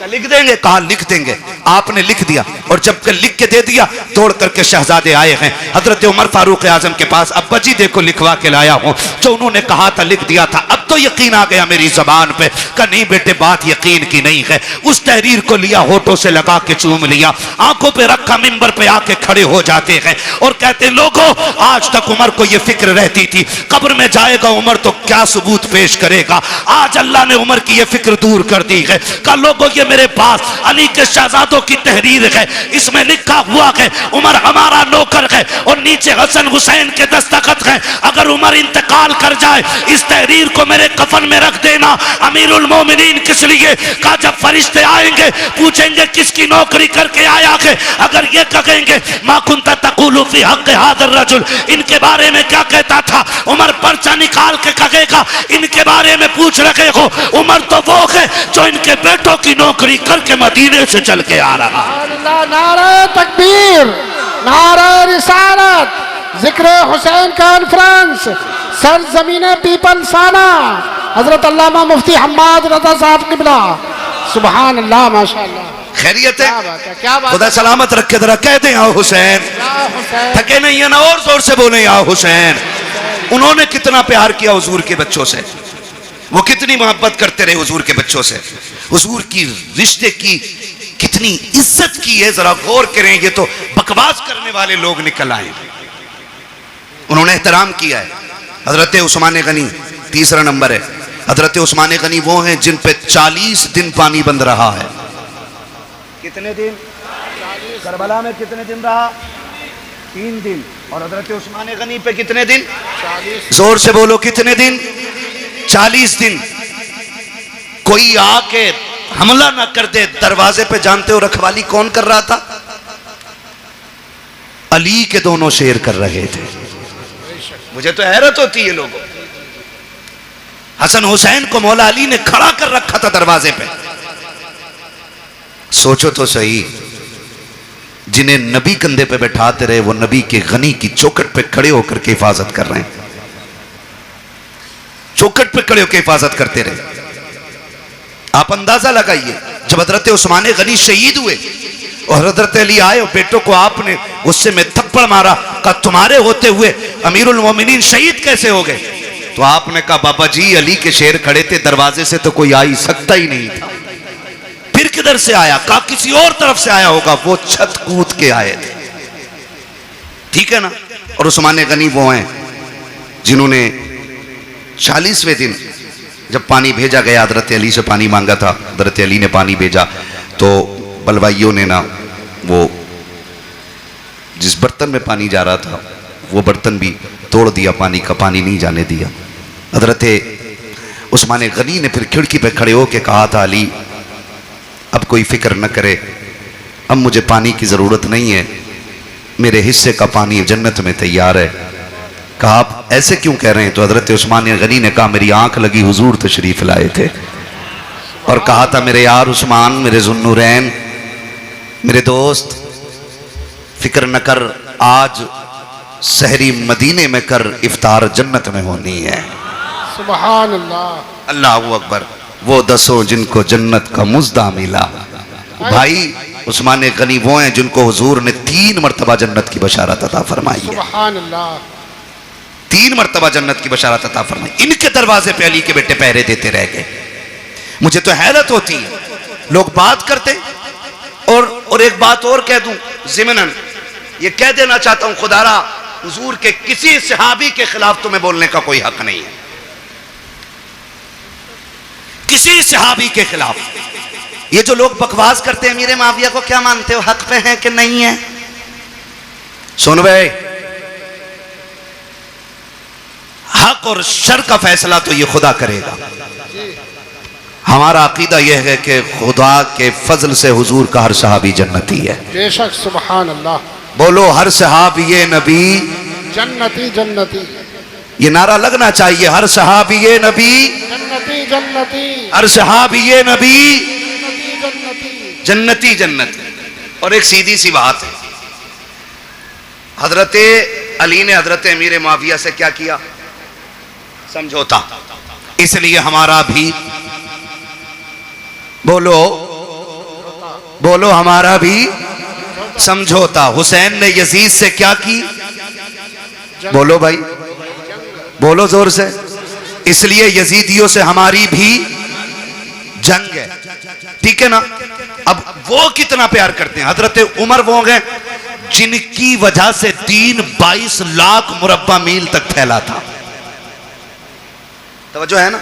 लिख देंगे? कहा लिख देंगे। आपने लिख दिया, और जब के लिख के दे दिया, दौड़ करके शहजादे आए हैं हजरत उमर फारूक आजम के पास। अब्बा जी देखो लिखवा के लाया हूं, जो उन्होंने कहा था लिख दिया था। अब तो यकीन आ गया मेरी जबान पे। कहा नहीं बेटे, बात यकीन की नहीं है। उस तहरीर को लिया, होठों से लगा के चूम लिया, आंखों पे रखा, मिंबर पे आके खड़े हो जाते हैं और कहते लोगों, आज तक उमर को यह फिक्र रहती थी कब्र में जाएगा उमर तो क्या सबूत पेश करेगा। आज अल्लाह ने उमर की यह फिक्र दूर कर दी है। कहा लोगों, ये मेरे पास अली के शहजादों की तहरीर है, इसमें लिखा हुआ है उमर हमारा नौकर है, और नीचे हसन हुसैन के दस्तखत हैं। अगर उमर इंतकाल कर जाए, इस तहरीर को मेरे कफन में रख देना। अमीरुल मोमिनीन किस लिए? कहा जब फरिश्ते आएंगे पूछेंगे किसकी नौकरी करके आया है, अगर ये कहेंगे मा कुंता तक़ूलु फी हक़्क़ि हाज़ा रजुल, इनके बारे में क्या कहता था, उमर पर्चा निकाल के कहेगा इनके बारे में पूछ रहे हो। उमर तो वो है जो इनके बेटों की नौकरी करके मदीने से चल के आ रहा। नारे तकबीर, नारे रिसालत, जिक्र हुसैन कॉन्फ्रेंस, सर जमीने पीपल साना, हजरत अल्लामा मुफ्ती हम्माद रजा साहब किबला। सुभान अल्लाह, माशाअल्लाह। खैरियत है? क्या बात। खुदा सलामत रखे। जरा कह दें आओ हुसैन। थके नहीं है ना, और जोर से बोले आओ हुसैन। उन्होंने कितना प्यार किया हुजूर के बच्चों से, वो कितनी मोहब्बत करते रहे हुजूर के बच्चों से, हुजूर की रिश्ते की कितनी इज्जत की है। जरा गौर करें, ये तो बकवास करने वाले लोग निकल आए। उन्होंने एहतराम किया है। हजरत उस्मान गनी तीसरा नंबर है। हजरत उस्मान गनी वो हैं जिन पे 40 दिन पानी बंद रहा है। कितने दिन? करबला में कितने दिन रहा? 3 दिन। और हजरत उस्मान गनी पे कितने दिन? 40। जोर से बोलो कितने दिन? 40 दिन। कोई आके हमला ना कर दे दरवाजे पे। जानते हो रखवाली कौन कर रहा था? अली के दोनों शेर कर रहे थे। मुझे तो हैरत होती है लोगों। हसन हुसैन को मौला अली ने खड़ा कर रखा था दरवाजे पे। सोचो तो सही, जिन्हें नबी कंधे पे बैठाते रहे वो नबी के गनी की चौखट पे खड़े होकर के हिफाजत कर रहे हैं। चौखट पे खड़े होकर हिफाजत करते रहे। आप अंदाजा लगाइए, जब हजरत उस्मान गनी शहीद हुए और हजरत अली आए और बेटों को आपने गुस्से में थप्पड़ मारा, कहा तुम्हारे होते हुए अमीरुल मोमिनीन शहीद कैसे हो गए? तो आपने कहा बाबा जी अली के शेर खड़े थे, दरवाजे से तो कोई आ ही सकता ही नहीं था। फिर किधर से आया? कहा किसी और तरफ से आया होगा। वो छत कूद के आए थे। ठीक है ना? और उस्मान गनी वो हैं जिन्होंने 40वें दिन जब पानी भेजा गया, हजरत अली से पानी मांगा था, हजरत अली ने पानी भेजा, तो बलवाइयों ने ना वो जिस बर्तन में पानी जा रहा था वो बर्तन भी तोड़ दिया, पानी का पानी नहीं जाने दिया। हजरत उस्मान गनी ने फिर खिड़की पे खड़े होकर कहा था अली अब कोई फिक्र न करे, अब मुझे पानी की ज़रूरत नहीं है, मेरे हिस्से का पानी जन्नत में तैयार है। कहा आप ऐसे क्यों कह रहे हैं? तो हजरत उस्मान गनी ने कहा मेरी आंख लगी, हुजूर तशरीफ लाए थे और कहा था मेरे यार उस्मान, मेरे जुन्नूरैन, मेरे दोस्त, फिक्र न कर, आज सहरी मदीने में कर, इफ्तार जन्नत में होनी है। सुभान अल्लाह, अल्लाहू अकबर। वो 10 जिनको जन्नत का मुज़्दा मिला। भाई उस्मान गनी वो हैं जिनको हुजूर ने 3 मरतबा जन्नत की बशारत अता फरमाई है। सुभान अल्लाह, 3 मरतबा जन्नत की बशारत अता फरमाई। इनके दरवाजे पे अली के बेटे पहरे देते रह गए। मुझे तो हैरत होती है, लोग बात करते और एक बात और कह दूं ज़िमनन, ये कह देना चाहता हूं खुदारा, हुजूर के किसी सहाबी के खिलाफ तुम्हें बोलने का कोई हक नहीं है। किसी सहाबी के खिलाफ। ये जो लोग बकवास करते हैं अमीर माविया को क्या मानते हो, हक पे हैं कि नहीं है? सुन भाई, हक और शर का फैसला तो ये खुदा करेगा। हमारा अकीदा यह है कि खुदा के फजल से हुजूर का हर सहाबी जन्नती है। बेशक, सुभान अल्लाह। बोलो हर सहाबी नबी जन्नती जन्नती, ये नारा लगना चाहिए। हर सहाबी नबी जन्नती जन्नती, हर सहाबी नबी जन्नती जन्नती जन्नती। और एक सीधी सी बात है, हजरत अली ने हजरत अमीर मुआविया से क्या किया? समझौता। इसलिए हमारा भी बोलो हमारा भी समझौता। हुसैन ने यजीद से क्या की? बोलो भाई, बोलो जोर से। इसलिए यजीदियों से हमारी भी जंग है। ठीक है ना? अब वो कितना प्यार करते हैं। हजरत उमर वो गए जिनकी वजह से दीन 22 लाख मुरब्बा मील तक फैला था। तवज्जो है ना?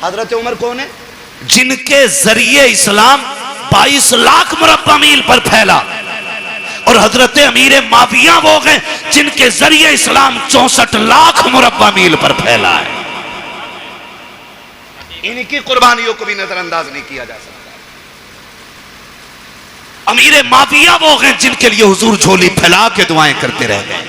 हजरत उमर कौन है? जिनके जरिए इस्लाम 22 लाख मुरब्बा मील पर फैला। और हजरत अमीर माविया वो गए जिनके जरिए इस्लाम 64 लाख मुरब्बा मील पर फैला है। इनकी कुर्बानियों को भी नजरअंदाज नहीं किया जा सकता। अमीर माविया वो गए जिनके लिए हुजूर झोली फैला के दुआएं करते रह गए।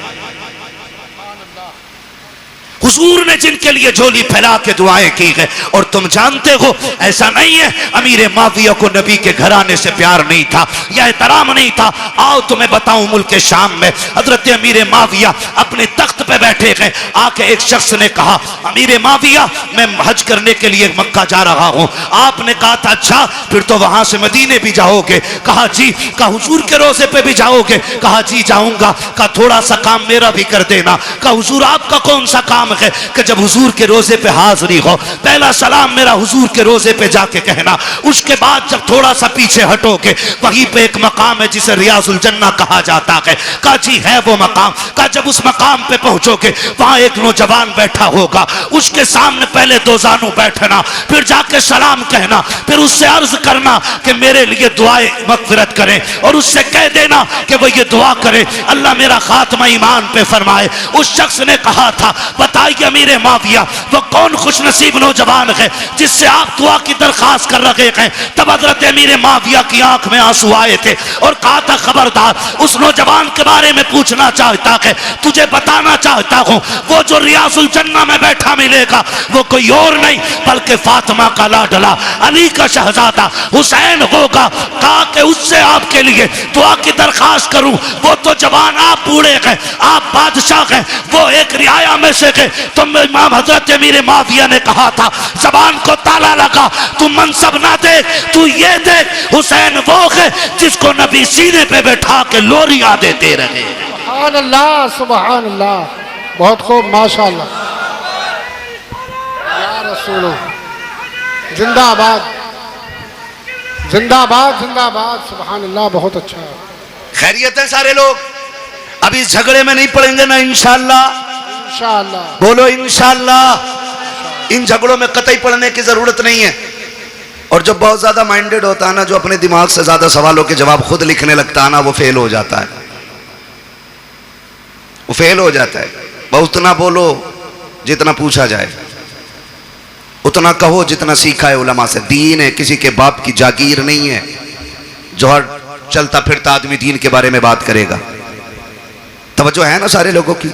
हुजूर ने जिनके लिए झोली फैला के दुआएं की गए। और तुम जानते हो ऐसा नहीं है अमीर माविया को नबी के घराने से प्यार नहीं था या एहतराम नहीं था। आओ तुम्हें बताऊं, मुल्क शाम में हजरत अमीर माविया अपने तख्त पे बैठे गए। आके एक शख्स ने कहा अमीर माविया मैं हज करने के लिए मक्का जा रहा हूं। आपने कहा था अच्छा फिर तो वहां से मदीने भी जाओगे? कहा जी। कहा हुजूर के रोजे पे भी जाओगे? कहा जी जाऊंगा। कहा थोड़ा सा काम मेरा भी कर देना। कहा हुजूर आपका कौन सा काम मुबारक है कि जब हुजूर के रोजे पे हाजिरी हो, पहला सलाम मेरा हुजूर के रोजे पे जाके कहना। उसके बाद जब थोड़ा सा पीछे हटोगे, वहीं पे एक मकाम है जिसे रियाजुल जन्ना कहा जाता है। कहा जी है वो मकाम। कहा जब उस मकाम पे पहुंचोगे, वहां एक नौजवान बैठा होगा, उसके सामने पहले दो जानू बैठना, फिर जाके सलाम कहना, फिर उससे अर्ज करना कि मेरे लिए दुआए मगफिरत करें, और उससे कह देना कि वो ये दुआ करे अल्लाह मेरा खात्मा ईमान पे फरमाए। उस शख्स ने कहा था, बताइए अमीर माविया वो कौन खुश नसीब नौजवान है जिससे आप दुआ की दरखास्त कर रहे हैं। तब हजरत अमीर माविया की आंख में आंसू आए थे और कहा था, खबरदार उस नौजवान के बारे में पूछना चाहता है, तुझे बताना चाहता हूं, वो जो रियाजुल जन्ना में बैठा मिलेगा वो कोई और नहीं बल्कि फातिमा का लाडला, अली का शहजादा हुसैन होगा। कहा कि उससे आपके लिए दुआ की दरखास्त करूं, वो तो जवान, आप बूढ़े हैं, आप बादशाह हैं, वो एक रियाया में से है। तो इमाम हजरत अमीर माविया ने कहा था, जबान को ताला लगा, तू मनसब ना देख, तू ये देख हुसैन वो है जिसको नबी सीने पे बैठा के लोरियां देते रहे। सुभान अल्लाह, सुभान अल्लाह, बहुत खूब, माशाअल्लाह, या रसूल, जिंदाबाद जिंदाबाद जिंदाबाद, सुभान अल्लाह, बहुत अच्छा है। खैरियत है सारे लोग? अभी इस झगड़े में नहीं पड़ेंगे ना इंशाअल्लाह? इंशाअल्लाह, बोलो इंशाअल्लाह। इन झगड़ों में कतई पड़ने की जरूरत नहीं है। और जो बहुत ज्यादा माइंडेड होता है ना, जो अपने दिमाग से ज्यादा सवालों के जवाब खुद लिखने लगता है ना, वो फेल हो जाता है, वो फेल हो जाता है। बहुत उतना बोलो जितना पूछा जाए, उतना कहो जितना सीखा है उलमा से। दीन है, किसी के बाप की जागीर नहीं है जो हर चलता फिरता आदमी दीन के बारे में बात करेगा। तवज्जो है ना सारे लोगों की?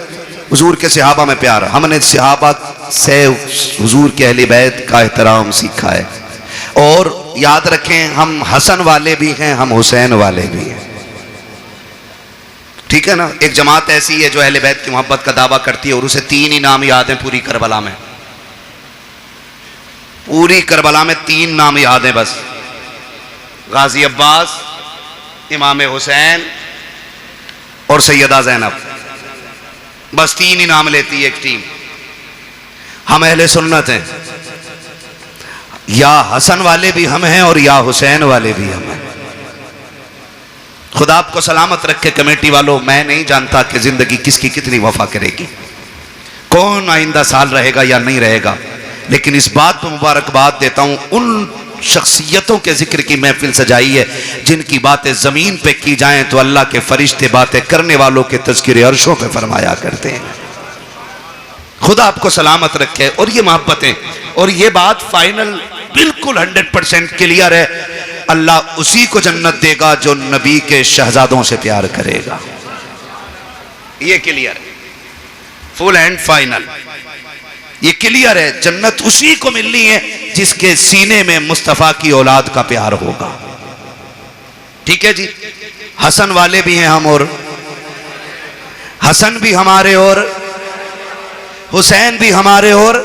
हुजूर के सहाबा में प्यार, हमने सहाबा से हुजूर के अहले बैत का एहतराम सीखा है। और याद रखें, हम हसन वाले भी हैं, हम हुसैन वाले भी हैं, ठीक है ना। एक जमात ऐसी है जो अहले बैत की मोहब्बत का दावा करती है और उसे 3 ही नाम याद हैं पूरी करबला में। पूरी करबला में 3 नाम याद हैं बस, गाजी अब्बास, इमाम हुसैन और सैयदा ज़ैनब। बस 3 ही नाम लेती है एक टीम। हम अहले सुन्नत हैं, या हसन वाले भी हम हैं और या हुसैन वाले भी हम हैं। खुदा आपको सलामत रखे कमेटी वालों। मैं नहीं जानता कि जिंदगी किसकी कितनी वफा करेगी, कौन आइंदा साल रहेगा या नहीं रहेगा, लेकिन इस बात पर मुबारकबाद देता हूं उन शख्सियतों के जिक्र की महफिल सजाई है जिनकी बातें जमीन पे की जाएं तो अल्लाह के फरिश्ते बातें करने वालों के तज़किरे अर्शों पे फरमाया करते हैं। खुदा आपको सलामत रखे। और ये मोहब्बतें और ये बात फाइनल बिल्कुल 100% क्लियर है, अल्लाह उसी को जन्नत देगा जो नबी के शहजादों से प्यार करेगा। ये क्लियर है, फुल एंड फाइनल, ये क्लियर है। जन्नत उसी को मिलनी है जिसके सीने में मुस्तफा की औलाद का प्यार होगा। ठीक है जी। हसन वाले भी हैं हम, और हसन भी हमारे और हुसैन भी हमारे, और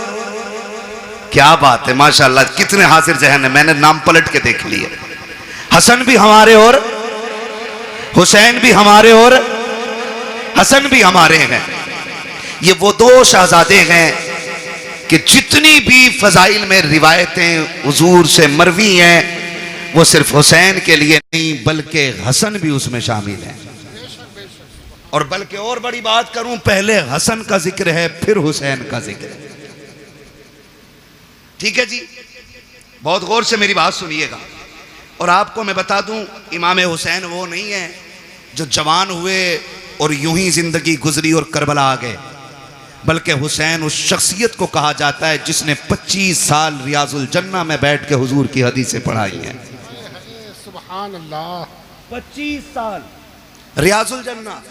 क्या बात है माशाल्लाह, कितने हाजिर जहन है। मैंने नाम पलट के देख लिए। हसन भी हमारे और हुसैन भी हमारे और हसन भी हमारे हैं। ये वो 2 शहजादे हैं कि जितनी भी फजाइल में रिवायतें हुजूर से मरवी हैं वो सिर्फ हुसैन के लिए नहीं बल्कि हसन भी उसमें शामिल है। और बल्कि और बड़ी बात करूं, पहले हसन का जिक्र है फिर हुसैन का जिक्र है। ठीक है जी, बहुत गौर से मेरी बात सुनिएगा। और आपको मैं बता दूं, इमाम हुसैन वो नहीं है जो जवान हुए और यूं ही जिंदगी गुजरी और करबला आ गए, बल्कि हुसैन उस शख्सियत को कहा जाता है जिसने 25 साल रियाजुल जन्ना में बैठ के हुजूर की हदीसें पढ़ाई हैं। सुभान अल्लाह, 25 साल रियाजुल जन्ना।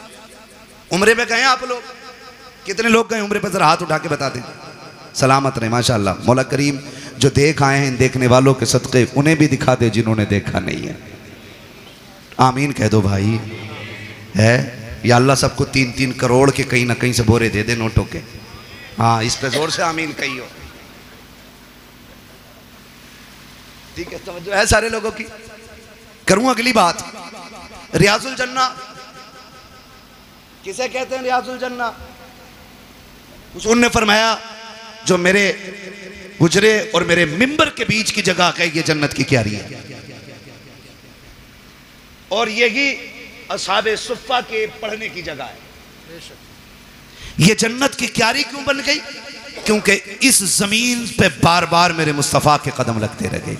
उम्रे पे गए आप लोग? कितने लोग गए उम्रे पे? जरा हाथ उठा के बता दें। सलामत रहे माशाल्लाह। मौला करीम जो देख आए हैं इन देखने वालों के सदक़े उन्हें भी दिखा दे जिन्होंने देखा नहीं है। आमीन कह दो भाई। है या अल्लाह सबको 3-3 करोड़ के कहीं ना कहीं से बोरे दे दे नोटों के। हाँ, इस पे जोर से आमीन कहियो। ठीक है, तवज्जो है सारे लोगों की। करूं अगली बात। रियाजुल जन्ना किसे कहते हैं? रियाजुल जन्ना हुजूर ने फरमाया जो मेरे गुजरे और मेरे मिंबर के बीच की जगह है ये जन्नत की क्यारी है। और यही असहाबे सुफ़ा के पढ़ने की जगह है। ये जन्नत की क्यारी क्यों बन गई? क्योंकि इस जमीन पे बार बार मेरे मुस्तफ़ा के कदम लगते रहे।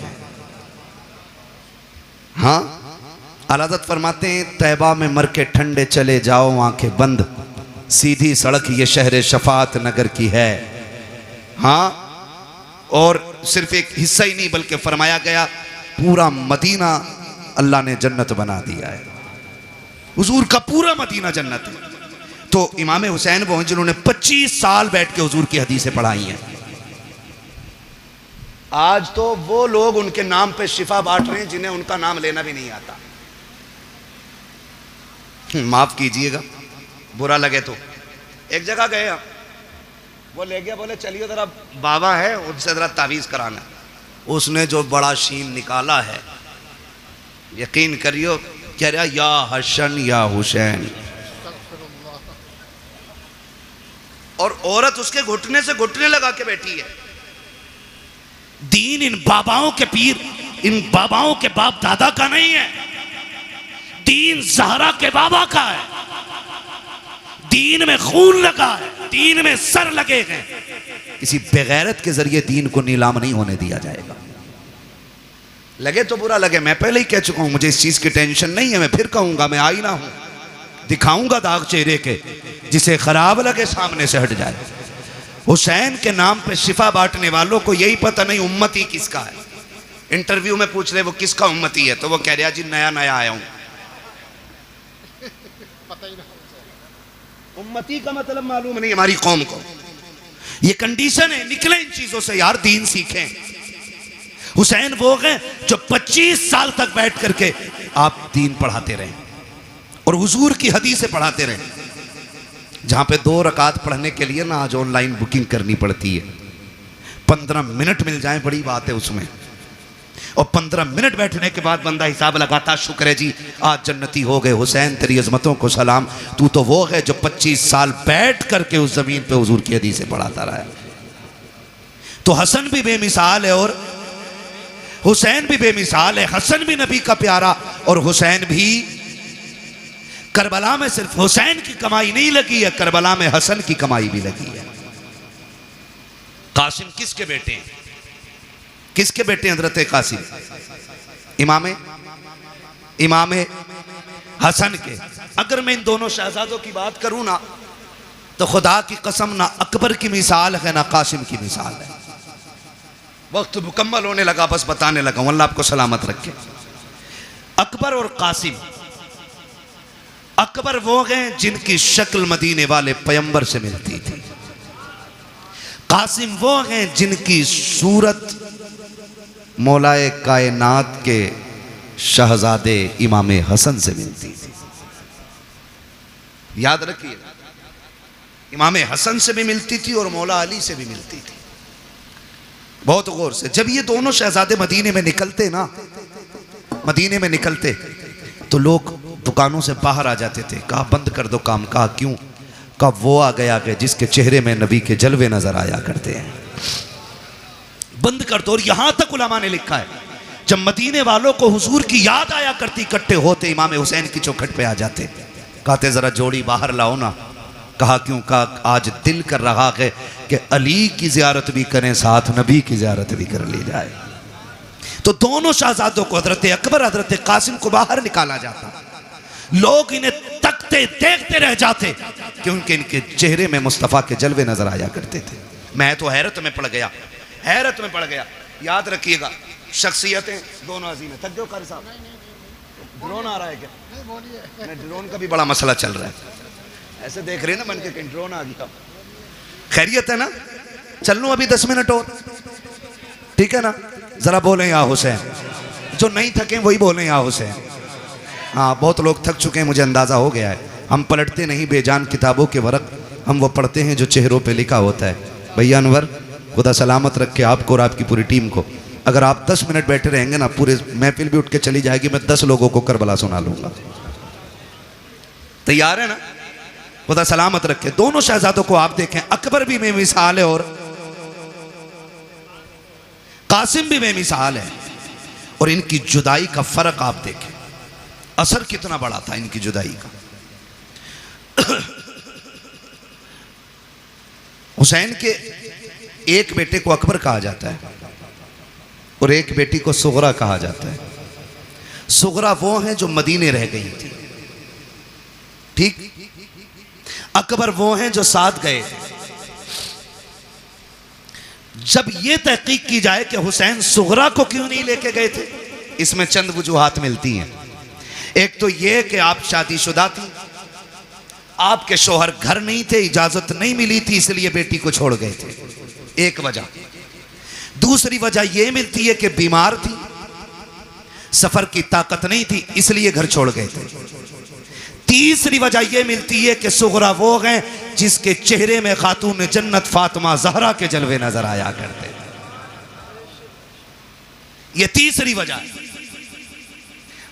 हाँ, आलादत फरमाते हैं तैबा में मर के ठंडे चले जाओ आंखें बंद, सीधी सड़क ये शहर शफात नगर की है। हाँ, और सिर्फ एक हिस्सा ही नहीं बल्कि फरमाया गया पूरा मदीना अल्लाह ने जन्नत बना दिया है। हुजूर का पूरा मदीना जन्नत है। तो इमाम हुसैन वो हैं जिन्होंने 25 साल बैठ के हुजूर की हदीसें पढ़ाई हैं। आज तो वो लोग उनके नाम पे शिफा बांट रहे हैं जिन्हें उनका नाम लेना भी नहीं आता। माफ कीजिएगा, बुरा लगे तो। एक जगह गए हम, वो ले गया, बोले चलिए जरा बाबा है उनसे जरा तावीज़ कराना। उसने जो बड़ा शीन निकाला है, यकीन करियो, कह रहा या हसन या हुसैन, और औरत उसके घुटने से घुटने लगा के बैठी है। दीन इन बाबाओं के पीर, इन बाबाओं के बाप दादा का नहीं है। दीन ज़हरा के बाबा का है। दीन में खून लगा है, दीन में सर लगे हैं। किसी बेगैरत के जरिए दीन को नीलाम नहीं होने दिया जाएगा। लगे तो बुरा लगे, मैं पहले ही कह चुका हूं, मुझे इस चीज की टेंशन नहीं है। मैं फिर कहूंगा, मैं आईना हूं, दिखाऊंगा दाग चेहरे के, जिसे खराब लगे सामने से हट जाए। हुसैन के नाम पे शिफा बांटने वालों को यही पता नहीं उम्मती किसका है। इंटरव्यू में पूछ रहे वो किसका उम्मती है, तो वो कह रहा जी नया नया आया हूं। उम्मती का मतलब मालूम नहीं हमारी कौम को। ये कंडीशन है, निकले इन चीजों से यार, दीन सीखें। हुसैन वो हैं जो 25 साल तक बैठ करके आप दीन पढ़ाते रहे और हुजूर की हदीसें पढ़ाते रहे। जहां पे 2 रकात पढ़ने के लिए ना आज ऑनलाइन बुकिंग करनी पड़ती है। 15 मिनट मिल जाए बड़ी बात है उसमें, और 15 मिनट बैठने के बाद बंदा हिसाब लगाता, शुक्र है जी आज जन्नती हो गए। हुसैन तेरी अजमतों को सलाम, तू तो वो है जो 25 साल बैठ करके उस जमीन पे हुजूर की हदीसें पढ़ाता रहा है। तो हसन भी बेमिसाल है और हुसैन भी बेमिसाल है। हसन भी नबी का प्यारा, और हुसैन भी करबला में सिर्फ हुसैन की कमाई नहीं लगी है, करबला में हसन की कमाई भी लगी है। कासिम किसके बेटे हैं? किसके बेटे हैं हजरत कासिम? इमाम हसन के। अगर मैं इन दोनों शहजादों की बात करूं ना, तो खुदा की कसम ना अकबर की मिसाल है ना कासिम की मिसाल है। वक्त मुकम्मल होने लगा, बस बताने लगा हूं, अल्लाह आपको सलामत रखे। अकबर और कासिम, अकबर वो हैं जिनकी शक्ल मदीने वाले पैगंबर से मिलती थी। कासिम वो हैं जिनकी सूरत मौलाए कायनात के शहजादे इमाम हसन से मिलती थी। याद रखिए, इमाम हसन से भी मिलती थी और मौला अली से भी मिलती थी। बहुत गौर से, जब ये दोनों शहजादे मदीने में निकलते ना, मदीने में निकलते तो लोग दुकानों से बाहर आ जाते थे। कहा बंद कर दो काम। कहा क्यों? कहा वो आ गया कि जिसके चेहरे में नबी के जलवे नजर आया करते हैं, बंद कर दो। और यहां तक उलमा ने लिखा है जब मदीने वालों को हुजूर की याद आया करती, इकट्ठे होते इमाम हुसैन की चौखट पे आ जाते, कहते जरा जोड़ी बाहर लाओ ना। कहा क्यों? कहा आज दिल कर रहा है कि अली की जियारत भी करें, साथ नबी की जियारत भी कर ली जाए। तो दोनों शहजादों को, हजरत अकबर हजरत कासिम को बाहर निकाला जाता। लोग इन्हें तकते देखते रह जाते क्योंकि इनके चेहरे में मुस्तफ़ा के जलवे नजर आया करते थे। मैं तो हैरत में पड़ गया, हैरत में पड़ गया। याद रखिएगा, शख्सियतें दोनों अजीम है। थक गए कारी साहब? ड्रोन आ रहा है क्या? नहीं, ड्रोन का भी बड़ा मसला चल रहा है। ऐसे देख रहे ना बन के, ड्रोन आ गया। खैरियत है ना? चल लूं अभी 10 मिनट और, ठीक है ना? जरा बोलें या हुसैन। जो नहीं थके वही बोलें या हुसैन। हाँ, बहुत लोग थक चुके हैं, मुझे अंदाज़ा हो गया है। हम पलटते नहीं बेजान किताबों के वरक, हम वो पढ़ते हैं जो चेहरों पे लिखा होता है। भैया अनवर, खुदा सलामत रखे आपको और आपकी पूरी टीम को। अगर आप 10 मिनट बैठे रहेंगे ना, पूरे महफिल भी उठ के चली जाएगी। मैं 10 लोगों को करबला सुना लूँगा। तैयार है ना? खुदा सलामत रखे। दोनों शहजादों को आप देखें, अकबर भी बेमिसाल है और कासिम भी बेमिसाल है, और इनकी जुदाई का फर्क आप देखें, असर कितना बड़ा था इनकी जुदाई का। हुसैन के एक बेटे को अकबर कहा जाता है और एक बेटी को सुगरा कहा जाता है। सुगरा वो है जो मदीने रह गई थी, ठीक। अकबर वो हैं जो साथ गए। जब ये तहकीक की जाए कि हुसैन सुगरा को क्यों नहीं लेके गए थे, इसमें चंद वजूहात मिलती हैं। एक तो ये कि आप शादीशुदा थी, आपके शोहर घर नहीं थे, इजाजत नहीं मिली थी, इसलिए बेटी को छोड़ गए थे, एक वजह। दूसरी वजह यह मिलती है कि बीमार थी, सफर की ताकत नहीं थी, इसलिए घर छोड़ गए थे। तीसरी वजह यह मिलती है कि सुगरा वो हैं जिसके चेहरे में खातून जन्नत फातिमा ज़हरा के जलवे नजर आया करते। यह तीसरी वजह है।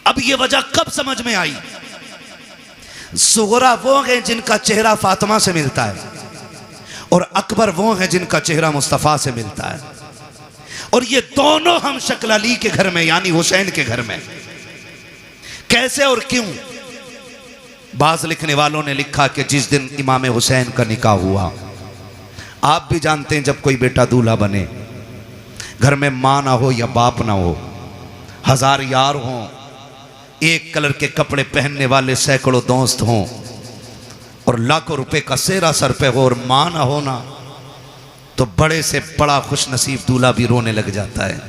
अब यह वजह कब समझ में आई? सुगरा वो हैं जिनका चेहरा फातिमा से मिलता है और अकबर वो हैं जिनका चेहरा मुस्तफ़ा से मिलता है, और ये दोनों हम शक्ल अली के घर में यानी हुसैन के घर में। कैसे और क्यों? बाज लिखने वालों ने लिखा कि जिस दिन इमाम हुसैन का निकाह हुआ, आप भी जानते हैं जब कोई बेटा दूल्हा बने, घर में माँ ना हो या बाप ना हो, हजार यार हों, एक कलर के कपड़े पहनने वाले सैकड़ों दोस्त हों, और लाखों रुपए का सेहरा सर पे हो और माँ ना हो ना, तो बड़े से बड़ा खुश नसीब दूल्हा भी रोने लग जाता है।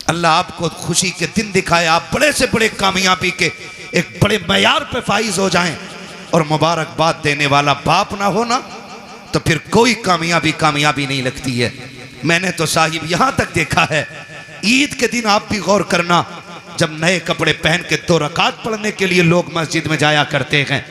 अल्लाह आपको खुशी के दिन दिखाए, आप बड़े से बड़े कामयाबी के एक बड़े मयार पे फाइज हो जाएं, और मुबारकबाद देने वाला बाप ना हो ना, तो फिर कोई कामयाबी नहीं लगती है। मैंने तो साहिब यहां तक देखा है, ईद के दिन आप भी गौर करना, जब नए कपड़े पहन के 2 रकात पढ़ने के लिए लोग मस्जिद में जाया करते हैं,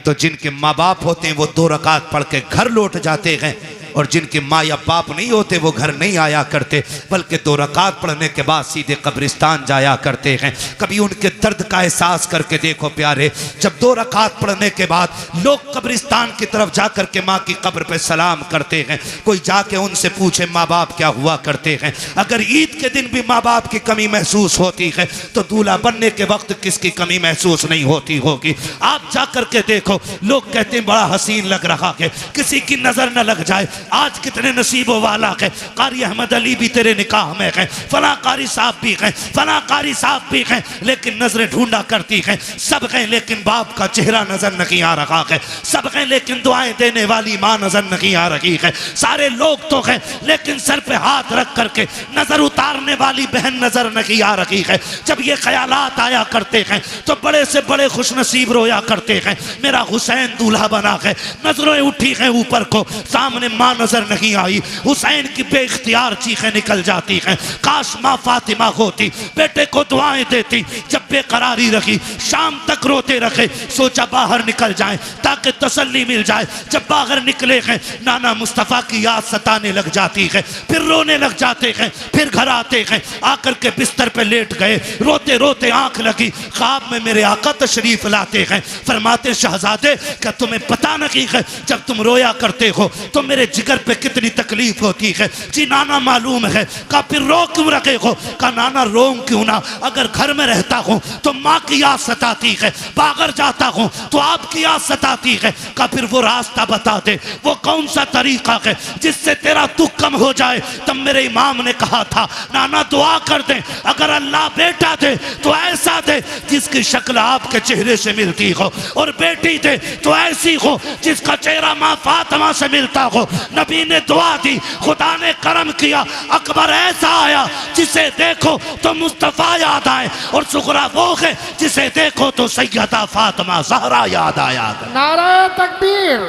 तो जिनके माँ बाप होते हैं वो 2 रकात पढ़ के घर लौट जाते हैं, और जिनके माँ या बाप नहीं होते वो घर नहीं आया करते, बल्कि 2 रकात पढ़ने के बाद सीधे कब्रिस्तान जाया करते हैं। कभी उनके दर्द का एहसास करके देखो प्यारे, जब 2 रकात पढ़ने के बाद लोग कब्रिस्तान की तरफ जाकर के माँ की कब्र पे सलाम करते हैं, कोई जाके उनसे पूछे माँ बाप क्या हुआ करते हैं। अगर ईद के दिन भी माँ बाप की कमी महसूस होती है, तो दूल्हा बनने के वक्त किसकी कमी महसूस नहीं होती होगी? आप जाकर के देखो, लोग कहते हैं बड़ा हसीन लग रहा है, किसी की नजर न लग जाए। आज कितने नसीबों वाला है, कारी अहमद अली भी तेरे निकाह में है, फला कारी साहब भी हैं, फला कारी साहब भी हैं, लेकिन नजरें ढूंढा करती हैं, सब हैं लेकिन बाप का चेहरा नजर नहीं आ रहा है, सब हैं लेकिन दुआएं देने वाली माँ नजर नहीं आ रही है, सारे लोग तो हैं लेकिन सर पे हाथ रख करके नजर उतारने वाली बहन नजर नहीं आ रही है। जब ये ख्यालात आया करते हैं तो बड़े से बड़े खुश नसीब रोया करते हैं, मेरा हुसैन दूल्हा बना है, नजरें उठी हैं ऊपर को, सामने माँ नजर नहीं आई, हुसैन की बेइख्तियार चीखें निकल जाती हैं, काश माँ फातिमा होती, बेटे को दुआएं देती। जब बेकरारी रखी, शाम तक रोते रखे, सोचा बाहर निकल जाए ताकि तसल्ली मिल जाए। जब बाहर निकले हैं, नाना मुस्तफ़ा की याद सताने लग जाती है, फिर रोने लग जाते हैं, फिर घर आते हैं, आकर के बिस्तर पे लेट गए, रोते रोते आंख लगी, ख्वाब में मेरे आका तशरीफ लाते हैं, फरमाते शहजादे क्या तुम्हें पता नहीं है जब तुम रोया करते हो तो मेरे जिगर पे कितनी तकलीफ होती है? जी नाना मालूम है। का फिर रो क्यों रखे हो? का नाना रोऊं क्यों ना, अगर घर में रहता हूं तो माँ की याद सताती है, बाहर जाता हूं तो आपकी याद सताती है। का फिर वो रास्ता बता दे, वो कौन सा तरीका है जिससे तेरा दुख कम हो जाए? तब मेरे इमाम ने कहा था नाना दुआ कर दे, अगर अल्लाह बेटा दे तो ऐसा दे जिसकी शक्ल आपके चेहरे से मिलती हो, और बेटी दे तो ऐसी हो जिसका चेहरा माँ फातिमा से मिलता हो। नबी ने दुआ दी, खुदा ने करम किया, अकबर ऐसा आया जिसे देखो तो मुस्तफा याद आए, और सुगरा वो है जिसे देखो तो सैयदा फातिमा ज़हरा याद आया। नारा तकबीर,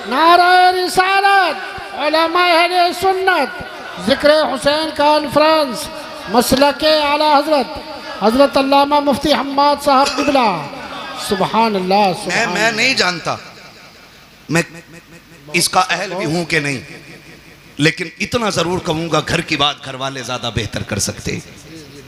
नारा रिसालत, उलमा अहले सुन्नत, जिक्र हुसैन कॉन्फ्रेंस, मसलके आला हजरत हजरत अल्लामा मुफ्ती हम्माद साहब किबला। सुभान अल्लाह। मैं नहीं जानता मैं इसका अहल भी हूं कि नहीं, लेकिन इतना जरूर कहूंगा घर की बात घर वाले ज्यादा बेहतर कर सकते।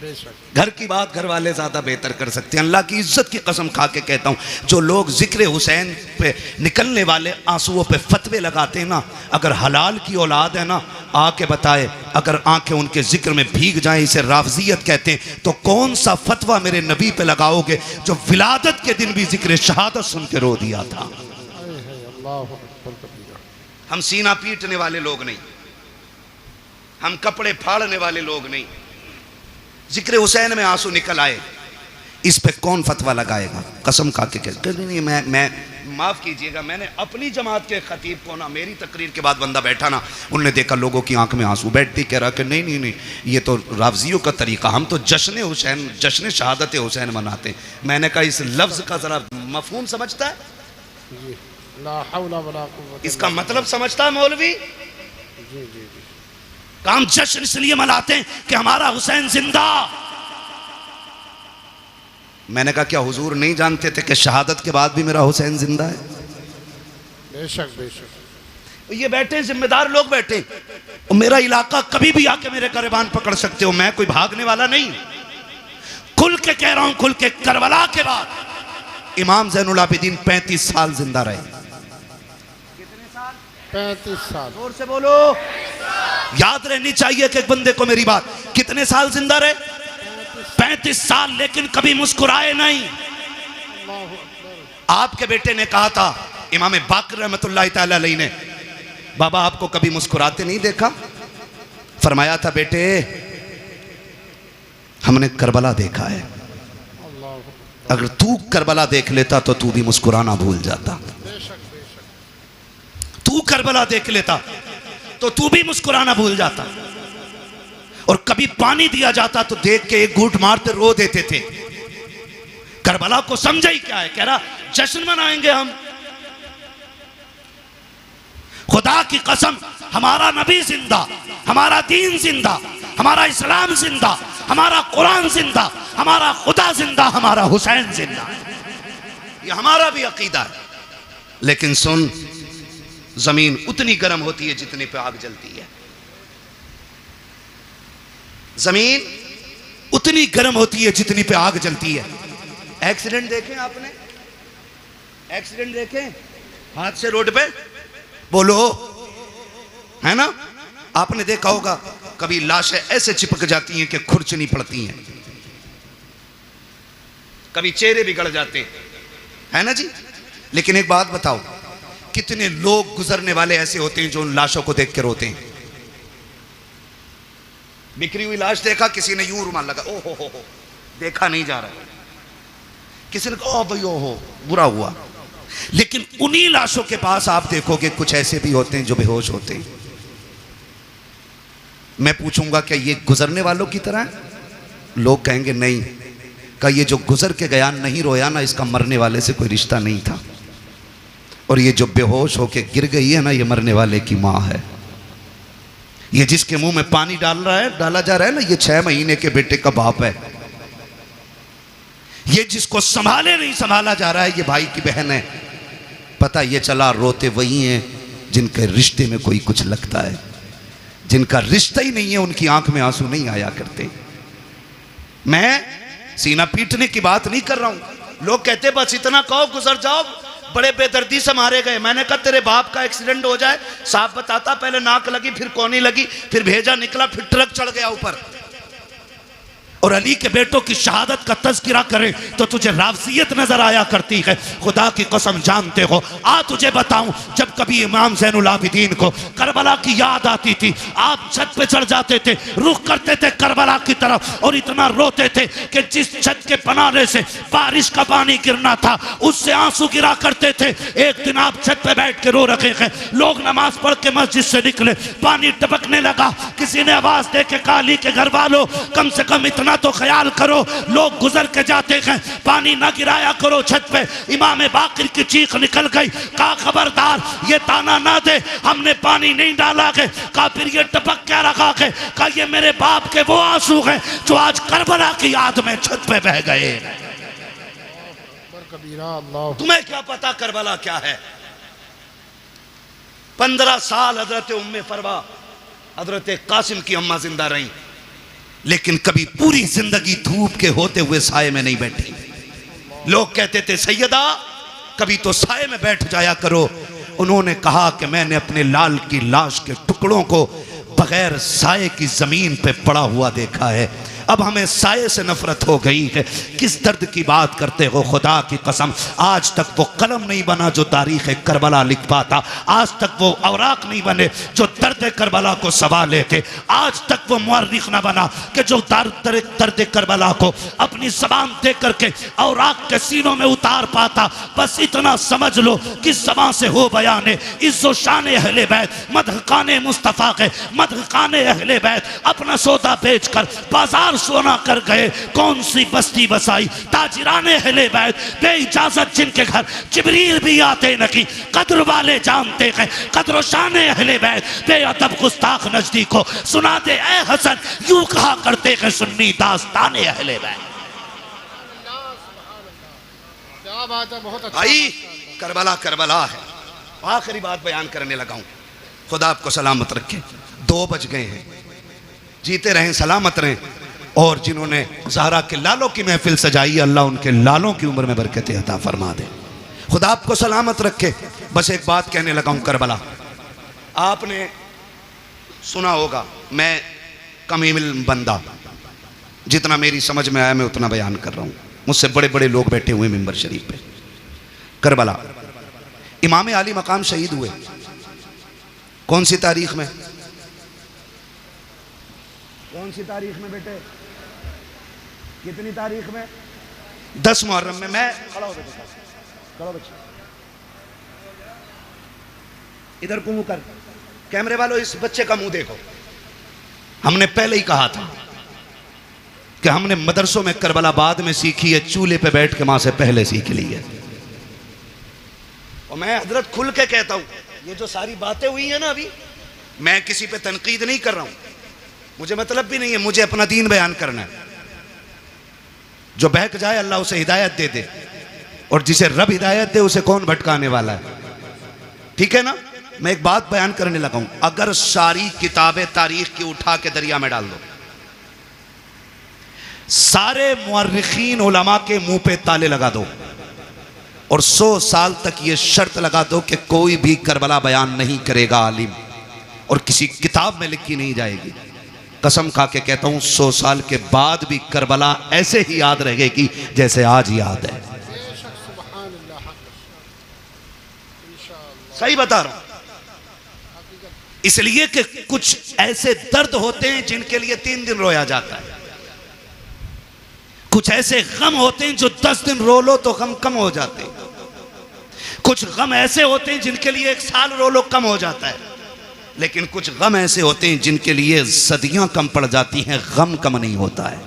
बेशक। घर की बात घर वाले ज़्यादा बेहतर कर सकते हैं। अल्लाह की इज्जत की कसम खा के कहता हूँ, जो लोग जिक्र हुसैन पे निकलने वाले आंसुओं पे फतवे लगाते हैं ना, अगर हलाल की औलाद है ना, आके बताए, अगर आंखें उनके जिक्र में भीग जाएं, इसे राफजियत कहते हैं, तो कौन सा फतवा मेरे नबी पे लगाओगे जो विलादत के दिन भी जिक्र शहादत सुन के रो दिया था। हम सीना पीटने वाले लोग नहीं, हम कपड़े फाड़ने वाले लोग नहीं। जिक्र हुसैन में आंसू निकल आए, इस पे कौन फतवा लगाएगा? कसम खा के कहते नहीं, मैं माफ़ कीजिएगा, मैंने अपनी जमात के खतीब को ना, मेरी तकरीर के बाद बंदा बैठा ना, उनने देखा लोगों की आंख में आंसू, बैठती कह रहा कि नहीं नहीं नहीं, ये तो राफजियों का तरीका, हम तो जश्न हुसैन, जश्न शहादत हुसैन मनाते। मैंने कहा इस लफ्ज़ का ज़रा मफहूम समझता है? इसका मतलब समझता है मौलवी? काम जश्न इसलिए मनाते हैं कि हमारा हुसैन जिंदा। मैंने कहा क्या हुजूर नहीं जानते थे कि शहादत के बाद भी मेरा हुसैन जिंदा है? बेशक बेशक। ये बैठे जिम्मेदार लोग बैठे, और मेरा इलाका कभी भी आके मेरे गिरबान पकड़ सकते हो, मैं कोई भागने वाला नहीं। खुल के कह रहा हूं, खुल के, करबला के बाद इमाम ज़ैनुल आबिदीन 35 साल जिंदा रहे। कितने साल? 35 साल। जोर से बोलो, याद रहनी चाहिए कि एक बंदे को मेरी बात। कितने साल जिंदा रहे? 35 साल, लेकिन कभी मुस्कुराए नहीं। आपके बेटे ने कहा था, इमाम बाकर रहमतुल्लाह तआला अलैहि ने, बाबा आपको कभी मुस्कुराते नहीं देखा? फरमाया था बेटे हमने करबला देखा है, अगर तू करबला देख लेता तो तू भी मुस्कुराना भूल जाता। तू करबला देख लेता तो तू भी मुस्कुराना भूल जाता। और कभी पानी दिया जाता तो देख के एक घूंट मारते रो देते थे। करबला को समझा ही क्या है, कह रहा जश्न मनाएंगे हम। खुदा की कसम, हमारा नबी जिंदा, हमारा दीन जिंदा, हमारा इस्लाम जिंदा, हमारा कुरान जिंदा, हमारा खुदा जिंदा, हमारा हुसैन जिंदा। ये हमारा भी अकीदा है। लेकिन सुन, जमीन उतनी गर्म होती है जितने पे आग जलती है। जमीन उतनी गर्म होती है जितनी पे आग जलती है। एक्सीडेंट देखें आपने? एक्सीडेंट देखें हाथ से रोड पे? बोलो, है ना? आपने देखा होगा कभी लाशें ऐसे चिपक जाती हैं कि खुरचनी पड़ती हैं, कभी चेहरे बिगड़ जाते हैं, है ना जी? लेकिन एक बात बताओ, कितने लोग गुजरने वाले ऐसे होते हैं जो उन लाशों को देख के रोते हैं? बिखरी हुई लाश देखा, किसी ने यूं रुमाल लगा, ओ हो, देखा नहीं जा रहा। किसी ने कहा ओ भाई ओ हो, बुरा हुआ। लेकिन उन्हीं लाशों के पास आप देखोगे कुछ ऐसे भी होते हैं जो बेहोश होते हैं। मैं पूछूंगा क्या ये गुजरने वालों की तरह है? लोग कहेंगे नहीं। का ये जो गुजर के गया नहीं रोया ना, इसका मरने वाले से कोई रिश्ता नहीं था। और ये जो बेहोश होके गिर गई है ना, ये मरने वाले की माँ है। ये जिसके मुंह में पानी डाला जा रहा है ना, ये 6 महीने के बेटे का बाप है। ये जिसको संभाले नहीं संभाला जा रहा है, ये भाई की बहन है। पता ये चला रोते वही हैं जिनके रिश्ते में कोई कुछ लगता है। जिनका रिश्ता ही नहीं है उनकी आंख में आंसू नहीं आया करते। मैं सीना पीटने की बात नहीं कर रहा हूं। लोग कहते बस इतना कहो गुजर जाओ, बड़े बेदर्दी से मारे गए। मैंने कहा तेरे बाप का एक्सीडेंट हो जाए, साफ बताता, पहले नाक लगी फिर कोनी लगी, फिर भेजा निकला, फिर ट्रक चढ़ गया ऊपर। और अली के बेटों की शहादत का तज़किरा करे तो तुझे राफजियत नजर आया करती है। खुदा की कसम जानते हो, आ तुझे बताऊं, जब कभी इमाम ज़ैनुल आबिदीन को करबला की याद आती थी, आप छत पे चढ़ जाते थे, रुख करते थे करबला की तरफ, और इतना रोते थे कि जिस छत के पनारे से बारिश का पानी गिरना था उससे आंसू गिरा करते थे। एक दिन आप छत पे बैठ के रो रखे हैं, लोग नमाज पढ़ के मस्जिद से निकले, पानी टपकने लगा। किसी ने आवाज दे के कहा अली के घर वालों, कम से कम इतना तो ख्याल करो, लोग गुजर के जाते हैं, पानी ना गिराया करो छत पे। इमाम बाकिर की चीख निकल गई, कहा खबरदार ये ताना ना दे, हमने पानी नहीं डाला है। कहा फिर ये टपक क्या रखा है? कहा ये मेरे बाप के वो आंसू हैं जो आज करबला की याद में छत पे बह गए। तुम्हें क्या पता करबला क्या है? 15 साल हजरत उम्मे फरवा, हजरत कासिम की अम्मा जिंदा रही। लेकिन कभी पूरी जिंदगी धूप के होते हुए साये में नहीं बैठी। लोग कहते थे सैयदा कभी तो साये में बैठ जाया करो। उन्होंने कहा कि मैंने अपने लाल की लाश के टुकड़ों को बगैर साये की जमीन पे पड़ा हुआ देखा है। अब हमें साये से नफरत हो गई है। किस दर्द की बात करते हो, खुदा की कसम आज तक वो कलम नहीं बना जो तारीख करबला लिख पाता। आज तक वो औराक नहीं बने जो दर्द करबला को सवा लेते। आज तक वो मुअर्रिख ना बना कि जो दर्द करबला को अपनी ज़बान दे करके औराक के सीनों में उतार पाता। बस इतना समझ लो कि ज़बान से हो बयान इज़्ज़ो शान अहले बैत मदहकाने मुस्तफ़ा के मदहकाने अहले बैत अपना सौदा बेच कर बाजार सोना कर गए। कौन सी बस्ती बसाई ताजिराने अहले बैत बे इजाजत जिनके घर जिब्रील भी आते नहीं। कद्र वाले जानते हैं कद्र शान अहले बैत बे अदब गुस्ताख नजदीक को सुना दे ए हसन यूं कहा करते हैं सुन्नी दास्ताने अहले बैत। क्या बात है, बहुत अच्छा भाई करबला करबला है। आखिरी बात बयान करने लगा हूं। खुदा आपको सलामत रखे। 2 बज गए हैं, जीते रहें सलामत रहें। और जिन्होंने ज़हरा के लालों की महफिल सजाई अल्लाह उनके लालों की उम्र में बरकत अता फरमा दे। खुदा आपको सलामत रखे। बस एक बात कहने लगा हूं करबला आपने सुना होगा। मैं कम इल्म बंदा, जितना मेरी समझ में आया मैं उतना बयान कर रहा हूं। मुझसे बड़े बड़े लोग बैठे हुए मिंबर शरीफ पे। करबला इमाम आली मकाम शहीद हुए कौन सी तारीख में? कौन सी तारीख में बेटे? कितनी तारीख में? 10 मुहर्रम में। मैं खड़ा हो बेटा, खड़ा बच्चा इधर को मुंह कर। कैमरे वालों इस बच्चे का मुंह देखो। हमने पहले ही कहा था कि हमने मदरसों में करबला बाद में सीखी है, चूल्हे पे बैठ के मां से पहले सीख ली है। और मैं हजरत खुल के कहता हूं ये जो सारी बातें हुई है ना अभी, मैं किसी पे तनकीद नहीं कर रहा हूं, मुझे मतलब भी नहीं है। मुझे अपना दीन बयान करना है। जो बहक जाए अल्लाह उसे हिदायत दे दे, और जिसे रब हिदायत दे उसे कौन भटकाने वाला है। ठीक है ना? मैं एक बात बयान करने लगा हूं। अगर सारी किताबें तारीख की उठा के दरिया में डाल दो, सारे मुअर्रिखीन उलमा के मुंह पे ताले लगा दो, और 100 साल तक ये शर्त लगा दो कि कोई भी करबला बयान नहीं करेगा आलिम, और किसी किताब में लिखी नहीं जाएगी। कसम खा के कहता हूं 100 साल के बाद भी करबला ऐसे ही याद रहेगी जैसे आज याद है। सही बता रहा हूं। इसलिए कि कुछ ऐसे दर्द होते हैं जिनके लिए 3 दिन रोया जाता है। कुछ ऐसे गम होते हैं जो 10 दिन रो लो तो गम कम हो जाते हैं। कुछ गम ऐसे होते हैं जिनके लिए 1 साल रो लो कम हो जाता है। लेकिन कुछ गम ऐसे होते हैं जिनके लिए सदियां कम पड़ जाती हैं, गम कम नहीं होता है।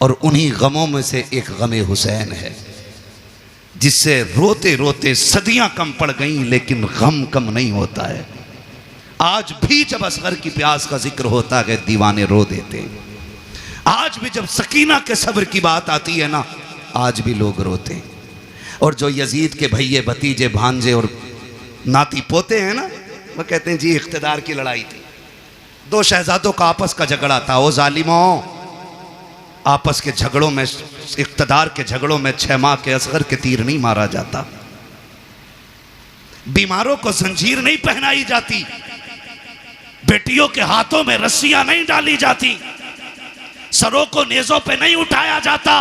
और उन्हीं गमों में से एक गमे हुसैन है, जिससे रोते रोते सदियां कम पड़ गई लेकिन गम कम नहीं होता है। आज भी जब असगर की प्यास का जिक्र होता है दीवाने रो देते हैं। आज भी जब सकीना के सब्र की बात आती है ना, आज भी लोग रोते हैं। और जो यजीद के भैये भतीजे भांजे और नाती पोते हैं ना, वो कहते हैं जी इख्तिदार की लड़ाई थी, 2 शहजादों का आपस का झगड़ा था। वो जालिमों, आपस के झगड़ों में, इख्तिदार के झगड़ों में 6 माह के असगर के तीर नहीं मारा जाता, बीमारों को जंजीर नहीं पहनाई जाती, बेटियों के हाथों में रस्सियां नहीं डाली जाती, सरों को नेज़ों पे नहीं उठाया जाता।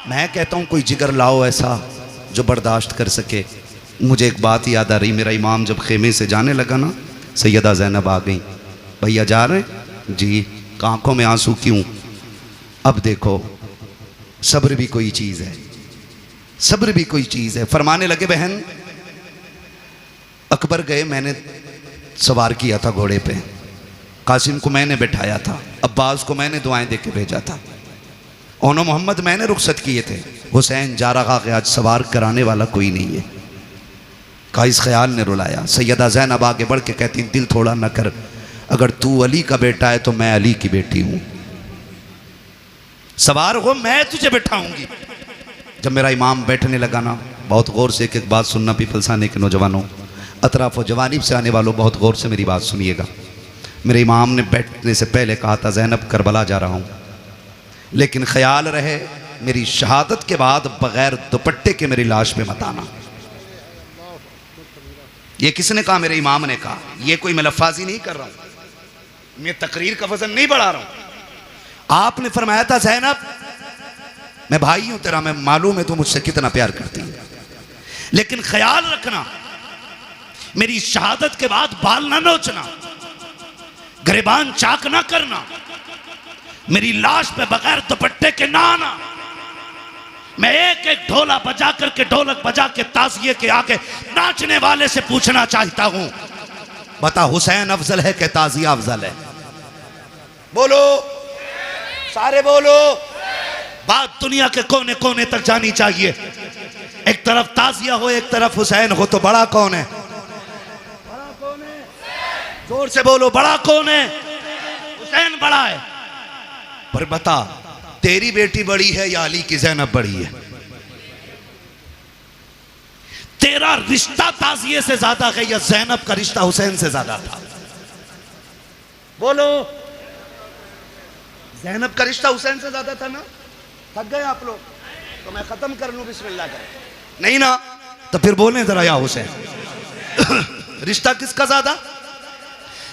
मैं कहता हूं कोई जिगर लाओ ऐसा जो बर्दाश्त कर सके। मुझे एक बात याद आ रही, मेरा इमाम जब खेमे से जाने लगा ना, सैयदा ज़ैनब आ गई। भैया जा रहे हैं जी, आंखों में आंसू क्यों? अब देखो सब्र भी कोई चीज़ है, सब्र भी कोई चीज़ है। फरमाने लगे बहन अकबर गए, मैंने सवार किया था घोड़े पे, कासिम को मैंने बैठाया था, अब्बास को मैंने दुआएं दे के भेजा था, ओनो मोहम्मद मैंने रुखसत किए थे, हुसैन जा रहा कि आज सवार कराने वाला कोई नहीं है। का इस ख्याल ने रुलाया। सैयदा ज़ैनब आगे बढ़ के कहती दिल थोड़ा न कर, अगर तू अली का बेटा है तो मैं अली की बेटी हूँ, सवार हो मैं तुझे बैठाऊंगी। जब मेरा इमाम बैठने लगा ना, बहुत गौर से एक एक बात सुनना, पीपलसाने के नौजवानों, अतराफ व जवानीब से आने वालों बहुत गौर से मेरी बात सुनिएगा। मेरे इमाम ने बैठने से पहले कहा था ज़ैनब करबला जा रहा हूँ, लेकिन ख्याल रहे मेरी शहादत के बाद बगैर दुपट्टे के मेरी लाश पे मत आना। ये किसने कहा? मेरे इमाम ने कहा। ये कोई मैं लफ्ज़ी नहीं कर रहा हूँ, मैं तकरीर का वजन नहीं बढ़ा रहा हूँ। आपने फरमाया था ज़ैनब मैं भाई हूं तेरा, मैं मालूम है तू मुझसे कितना प्यार करती है, लेकिन ख्याल रखना मेरी शहादत के बाद बाल ना नोचना, गिरबान चाक ना करना, मेरी लाश पे बगैर दुपट्टे के ना आना। मैं एक एक ढोला बजा करके, ढोलक बजा के ताज़िए के आगे नाचने वाले से पूछना चाहता हूं, बता हुसैन अफजल है कि ताज़िया अफजल है? बोलो, सारे बोलो। बात दुनिया के कोने कोने तक जानी चाहिए। एक तरफ ताज़िया हो, एक तरफ हुसैन हो, तो बड़ा कौन है? बड़ा कौन है? जोर से बोलो, बड़ा कौन है? हुसैन बड़ा है। पर बता तेरी बेटी बड़ी है या अली की ज़ैनब बड़ी है? तेरा रिश्ता ताज़िए से ज्यादा है या ज़ैनब का रिश्ता हुसैन से ज्यादा था? बोलो। ज़ैनब का रिश्ता हुसैन से ज्यादा था ना? थक गए आप लोग? तो मैं खत्म कर लूं बिस्मिल्लाह कर। नहीं ना? तो फिर बोलें जरा या हुसैन। रिश्ता किसका ज्यादा?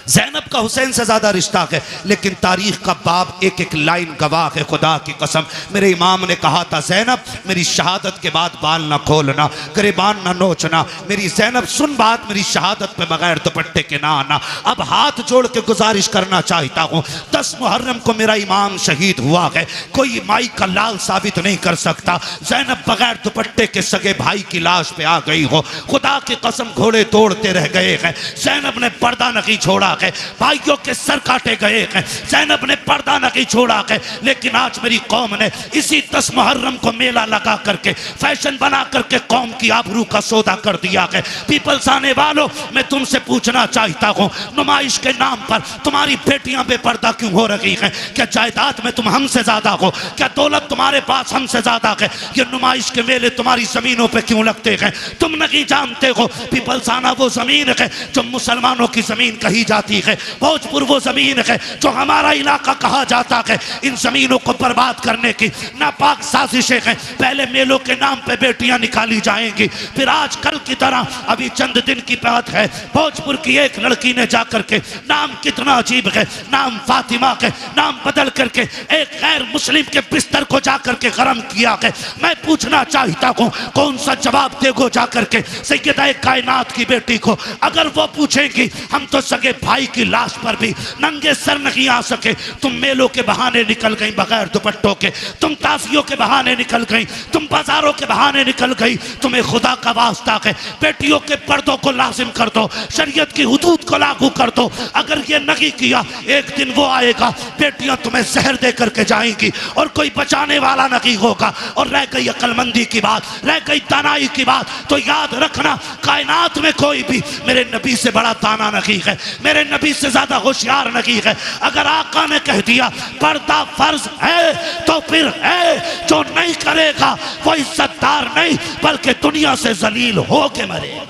ज़ैनब का हुसैन से ज्यादा रिश्ता है, लेकिन तारीख का बाब एक एक लाइन गवाह है। खुदा की कसम मेरे इमाम ने कहा था ज़ैनब मेरी शहादत के बाद बाल ना खोलना, गिरबान ना नोचना, मेरी ज़ैनब सुन बात, मेरी शहादत पे बगैर दुपट्टे के ना आना। अब हाथ जोड़ के गुजारिश करना चाहता हूँ, 10 मुहर्रम को मेरा इमाम शहीद हुआ है, कोई माई का लाल साबित नहीं कर सकता ज़ैनब बगैर दुपट्टे के सगे भाई की लाश पे आ गई हो। खुदा की कसम घोड़े तोड़ते रह गए हैं, ज़ैनब ने पर्दा नहीं छोड़ा है, भाइयों के सर काटे गए हैं, ज़ैनब ने पर्दा नहीं छोड़ा है। लेकिन आज मेरी कौम ने इसी 10 मुहर्रम को मेला लगा करके, फैशन बना करके कौम की आबरू का सौदा कर दिया है। पीपल्स आने वालों, मैं तुमसे पूछना चाहता हूँ, नुमाइश के नाम पर तुम्हारी बेटियां बेपर्दा क्यों हो रही हैं? क्या जायदाद में तुम हमसे ज्यादा हो? क्या दौलत तुम्हारे पास हमसे ज्यादा है? ये नुमाइश के मेले तुम्हारी जमीनों पे क्यों लगते हैं? तुम नहीं जानते हो पीपल्स आना वो जमीन है जो मुसलमानों की जमीन कही जाती है, भोजपुर वो जमीन है जो हमारा इलाका कहा जाता है। इन जमीनों को बर्बाद करने की नापाक साजिशें हैं। पहले मेलों के नाम पे बेटियां निकाली जाएंगी, फिर आज कल की तरह अभी चंद दिन की बात है, भोजपुर की एक लड़की ने जाकर के, नाम कितना अजीब है, नाम फातिमा के नाम बदल करके एक गैर मुस्लिम के बिस्तर को जाकर के गरम किया है। मैं पूछना चाहता हूँ कौन सा जवाब देगो जाकर के सैयदा कायनात की बेटी को? अगर वो पूछेंगी हम तो सगे भाई की लाश पर भी नंगे सर नहीं आ सके, तुम मेलों के बहाने निकल गई बगैर दुपट्टों के, तुम ताजियों के बहाने निकल गई, तुम बाजारों के बहाने निकल गई। तुम्हें खुदा का वास्ता है बेटियों के पर्दों को लाजिम कर दो, शरीयत की हुदूद को लागू कर दो। अगर ये नहीं किया, एक दिन वो आएगा बेटियां तुम्हें जहर दे करके जाएंगी और कोई बचाने वाला नहीं होगा। और रह गई अक्लमंदी की बात, रह गई दानाई की बात, तो याद रखना कायनात में कोई भी मेरे नबी से बड़ा दाना नहीं है, मेरे नबी से ज्यादा होशियार नहीं है। अगर आका ने कह दिया पर्दा फर्ज है तो फिर है, जो नहीं करेगा वो इज्जतदार नहीं बल्कि दुनिया से जलील हो के मरेगा।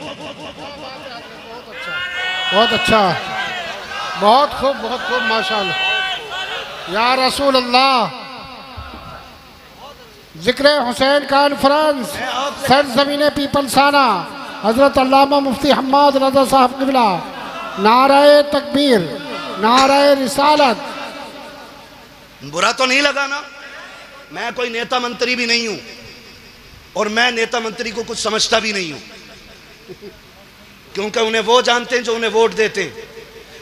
बहुत अच्छा, बहुत खूब माशाअल्लाह। या रसूल अल्लाह, जिक्र हुसैन कॉन्फ्रेंस सरज़मीन पीपलसाना, हजरत अल्लामा मुफ्ती हम्माद रज़ा साहब क़िबला, नाराए तकबीर, नाराए रिसालत। बुरा तो नहीं लगा ना? मैं कोई नेता मंत्री भी नहीं हूं और मैं नेता मंत्री को कुछ समझता भी नहीं हूं, क्योंकि उन्हें वो जानते हैं जो उन्हें वोट देते हैं,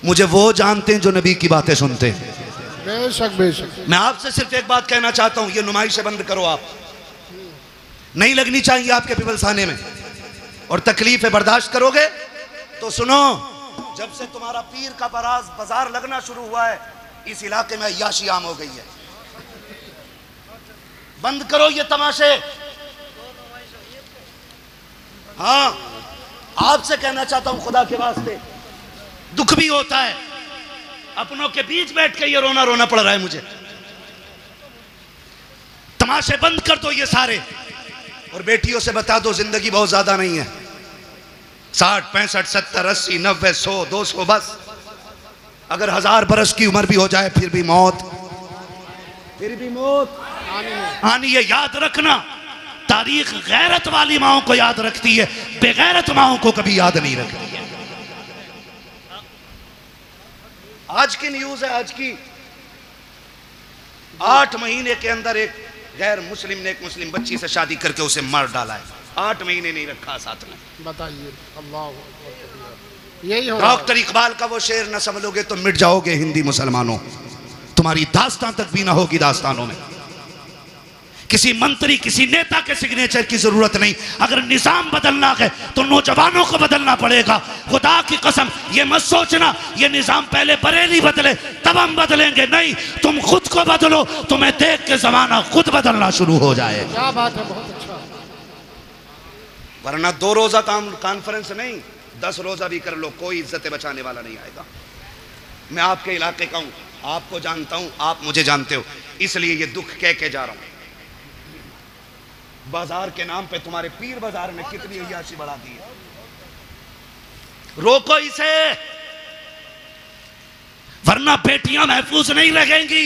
मुझे वो जानते हैं जो नबी की बातें सुनते हैं। बेशक बेशक। मैं आपसे सिर्फ एक बात कहना चाहता हूं, ये नुमाइशें बंद करो। आप नहीं लगनी चाहिए आपके पिपलसाने में, और तकलीफें बर्दाश्त करोगे तो सुनो, जब से तुम्हारा पीर का बाजार लगना शुरू हुआ है इस इलाके में अय्याशी आम हो गई है। बंद करो ये तमाशे। हाँ, आपसे कहना चाहता हूं खुदा के वास्ते, दुख भी होता है, अपनों के बीच बैठ के ये रोना रोना पड़ रहा है मुझे। तमाशे बंद कर दो ये सारे, और बेटियों से बता दो जिंदगी बहुत ज्यादा नहीं है, 60 65 70 80 90 100 200 बस। अगर 1000 बरस की उम्र भी हो जाए फिर भी मौत आनी है। याद रखना, तारीख गैरत वाली माओं को याद रखती है, बेगैरत माओं को कभी याद नहीं रखती है। आज की न्यूज है, आज की 8 महीने के अंदर एक गैर मुस्लिम ने एक मुस्लिम बच्ची से शादी करके उसे मार डाला है। 8 महीने नहीं रखा साथ में। बताइए, अल्लाह, यही हो। डॉक्टर इकबाल का वो शेर न समझोगे तो मिट जाओगे हिंदी मुसलमानों, तुम्हारी दास्तान तक भी ना होगी दास्तानों में। किसी मंत्री किसी नेता के सिग्नेचर की जरूरत नहीं। अगर निजाम बदलना है तो नौजवानों को बदलना पड़ेगा। खुदा की कसम ये मत सोचना ये निजाम पहले बरेली बदले तब हम बदलेंगे, नहीं, तुम खुद को बदलो, तुम्हें देख के जमाना खुद बदलना शुरू हो जाए। क्या बात है, बहुत अच्छा। वरना 2 रोजा कॉन्फ्रेंस नहीं, 10 रोजा भी कर लो, कोई इज्जत बचाने वाला नहीं आएगा। मैं आपके इलाके का हूं, आपको जानता हूं, आप मुझे जानते हो, इसलिए ये दुख कह के जा रहा हूं। बाजार के नाम पे तुम्हारे पीर बाजार ने कितनी अय्याशी बढ़ा दी है। रोको इसे, वरना बेटियां महफूज नहीं रहेंगी।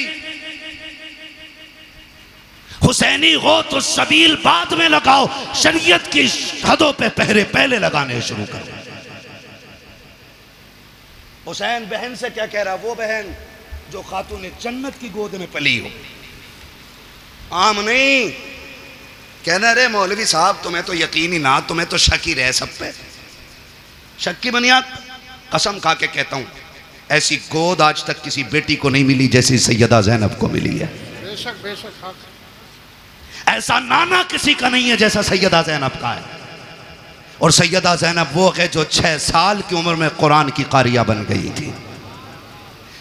हुसैनी हो तो सबील बाद में लगाओ, शरीयत की हदों पे पहरे पहले लगाने शुरू करो। हुसैन बहन से क्या कह रहा, वो बहन जो खातून जन्नत की गोद में पली हो, आम नहीं। कहना रे मौलवी साहब तुम्हें तो यकीन ही ना, तुम्हें तो शक ही रहे सब पे। शक की बुनियाद, कसम खा के कहता हूं, ऐसी गोद आज तक किसी बेटी को नहीं मिली जैसी सैयदा ज़ैनब को मिली है। बेशक बेशक। ऐसा नाना किसी का नहीं है जैसा सैयदा ज़ैनब का है। और सैयदा ज़ैनब वो है जो 6 साल की उम्र में कुरान की कारिया बन गई थी,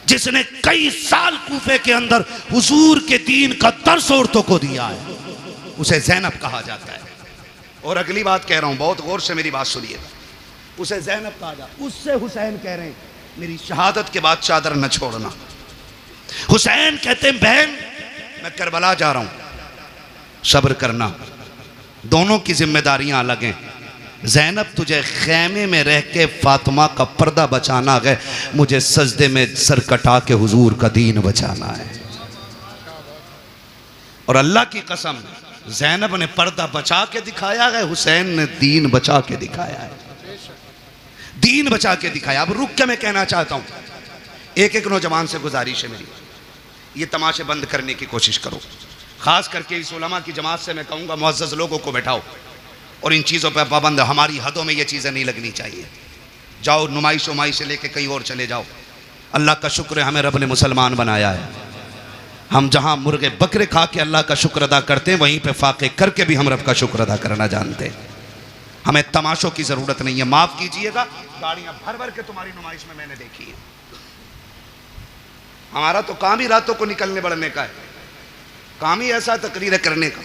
जिसने कई साल कूफे के अंदर हुजूर के दीन का दर्स औरतों को दिया है, उसे ज़ैनब कहा जाता है। और अगली बात कह रहा हूं, बहुत गौर से मेरी बात सुनिए, उसे ज़ैनब कहा जाता। उससे हुसैन कह रहे हैं मेरी शहादत के बाद चादर न छोड़ना। हुसैन कहते हैं बहन मैं करबला जा रहा हूं, सब्र करना, दोनों की जिम्मेदारियां अलग हैं। ज़ैनब तुझे खैमे में रह के फातिमा का पर्दा बचाना है, मुझे सजदे में सर कटा के हुजूर का दीन बचाना है। और अल्लाह की कसम ज़ैनब ने पर्दा बचा के दिखाया है, हुसैन ने दीन बचा के दिखाया है, दीन बचा के दिखाया। अब रुक के मैं कहना चाहता हूं, एक एक नौजवान से गुजारिश है मेरी, ये तमाशे बंद करने की कोशिश करो। खास करके इस उलमा की जमात से मैं कहूँगा मुअज़्ज़ज़ लोगों को बैठाओ और इन चीज़ों पर पाबंद, हमारी हदों में ये चीज़ें नहीं लगनी चाहिए। जाओ नुमाइश उमाइश से लेके कहीं और चले जाओ। अल्लाह का शुक्र है हमें रब ने मुसलमान बनाया है। हम जहाँ मुर्गे बकरे खा के अल्लाह का शुक्र अदा करते हैं, वहीं पे फाके करके भी हम रब का शुक्र अदा करना जानते हैं। हमें तमाशों की ज़रूरत नहीं है। माफ़ कीजिएगा, गाड़ियाँ भर भर के तुम्हारी नुमाइश में मैंने देखी है। हमारा तो काम ही रातों को निकलने बढ़ने का है, काम ही ऐसा तकरीर करने का।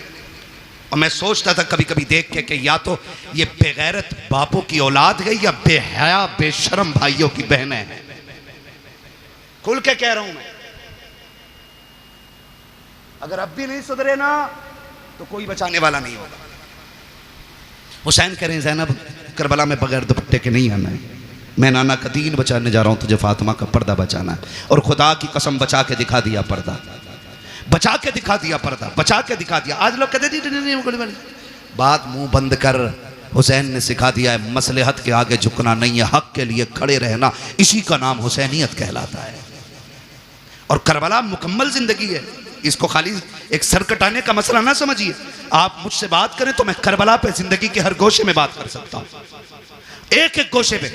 और मैं सोचता था कभी कभी देख के कि या तो ये बेगैरत बापों की औलाद है या बेहया बेशरम भाइयों की बहनें हैं। खुल के कह रहा हूं मैं, अगर अब भी नहीं सुधरे ना तो कोई बचाने वाला नहीं होगा। हुसैन कह रहे हैं ज़ैनब करबला में बगैर दुपट्टे के नहीं आना है, मैं नाना का दीन बचाने जा रहा हूं, तुझे फातिमा का पर्दा बचाना है। और खुदा की कसम बचा के दिखा दिया पर्दा, बचा के दिखा दिया पर्दा, बचा के दिखा दिया। आज लोग कहते नहीं, बात मुंह बंद कर। हुसैन ने सिखा दिया है मसलहत के आगे झुकना नहीं है, हक के लिए खड़े रहना, इसी का नाम हुसैनियत कहलाता है। और करबला मुकम्मल जिंदगी है, इसको खाली एक सर कटाने का मसला ना समझिए। आप मुझसे बात करें तो मैं करबला पे जिंदगी के हर गोशे में बात कर सकता हूं, एक एक गोशे पे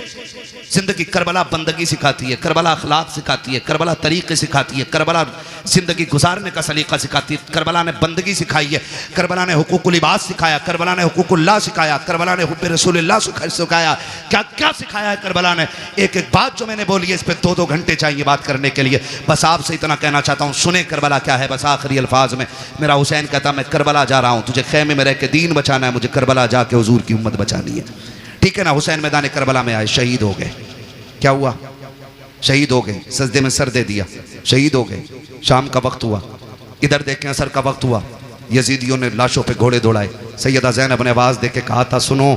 जिंदगी। करबला बंदगी सिखाती है, करबला अखलाक सिखाती है, करबला तरीके सिखाती है, करबला जिंदगी गुजारने का सलीका सिखाती है। करबला ने बंदगी सिखाई है, करबला ने हुकूकुल इबाद सिखाया, करबला ने हुकूकुल्लाह सिखाया, करबला ने हुब्बे रसूलुल्लाह सिखाया, क्या क्या सिखाया है करबला ने। एक एक बात जो मैंने बोली है इस पर 2-2 घंटे चाहिए बात करने के लिए। बस आपसे इतना कहना चाहता हूँ, सुने करबला क्या है। बस आखिरी अल्फाज में मेरा हुसैन कहता मैं करबला जा रहा हूँ, तुझे खेमे में रह के दीन बचाना है, मुझे करबला जाके हुजूर की उम्मत बचानी है, ठीक है ना। हुसैन मैदान करबला में आए, शहीद हो गए। क्या हुआ? शहीद हो गए, सजदे में सर दे दिया, शहीद हो गए। शाम का वक्त हुआ, इधर देखें असर का वक्त हुआ, यजीदियों ने लाशों पे घोड़े दौड़ाए। सैयदा ज़ैनब ने आवाज़ दे के कहा था सुनो,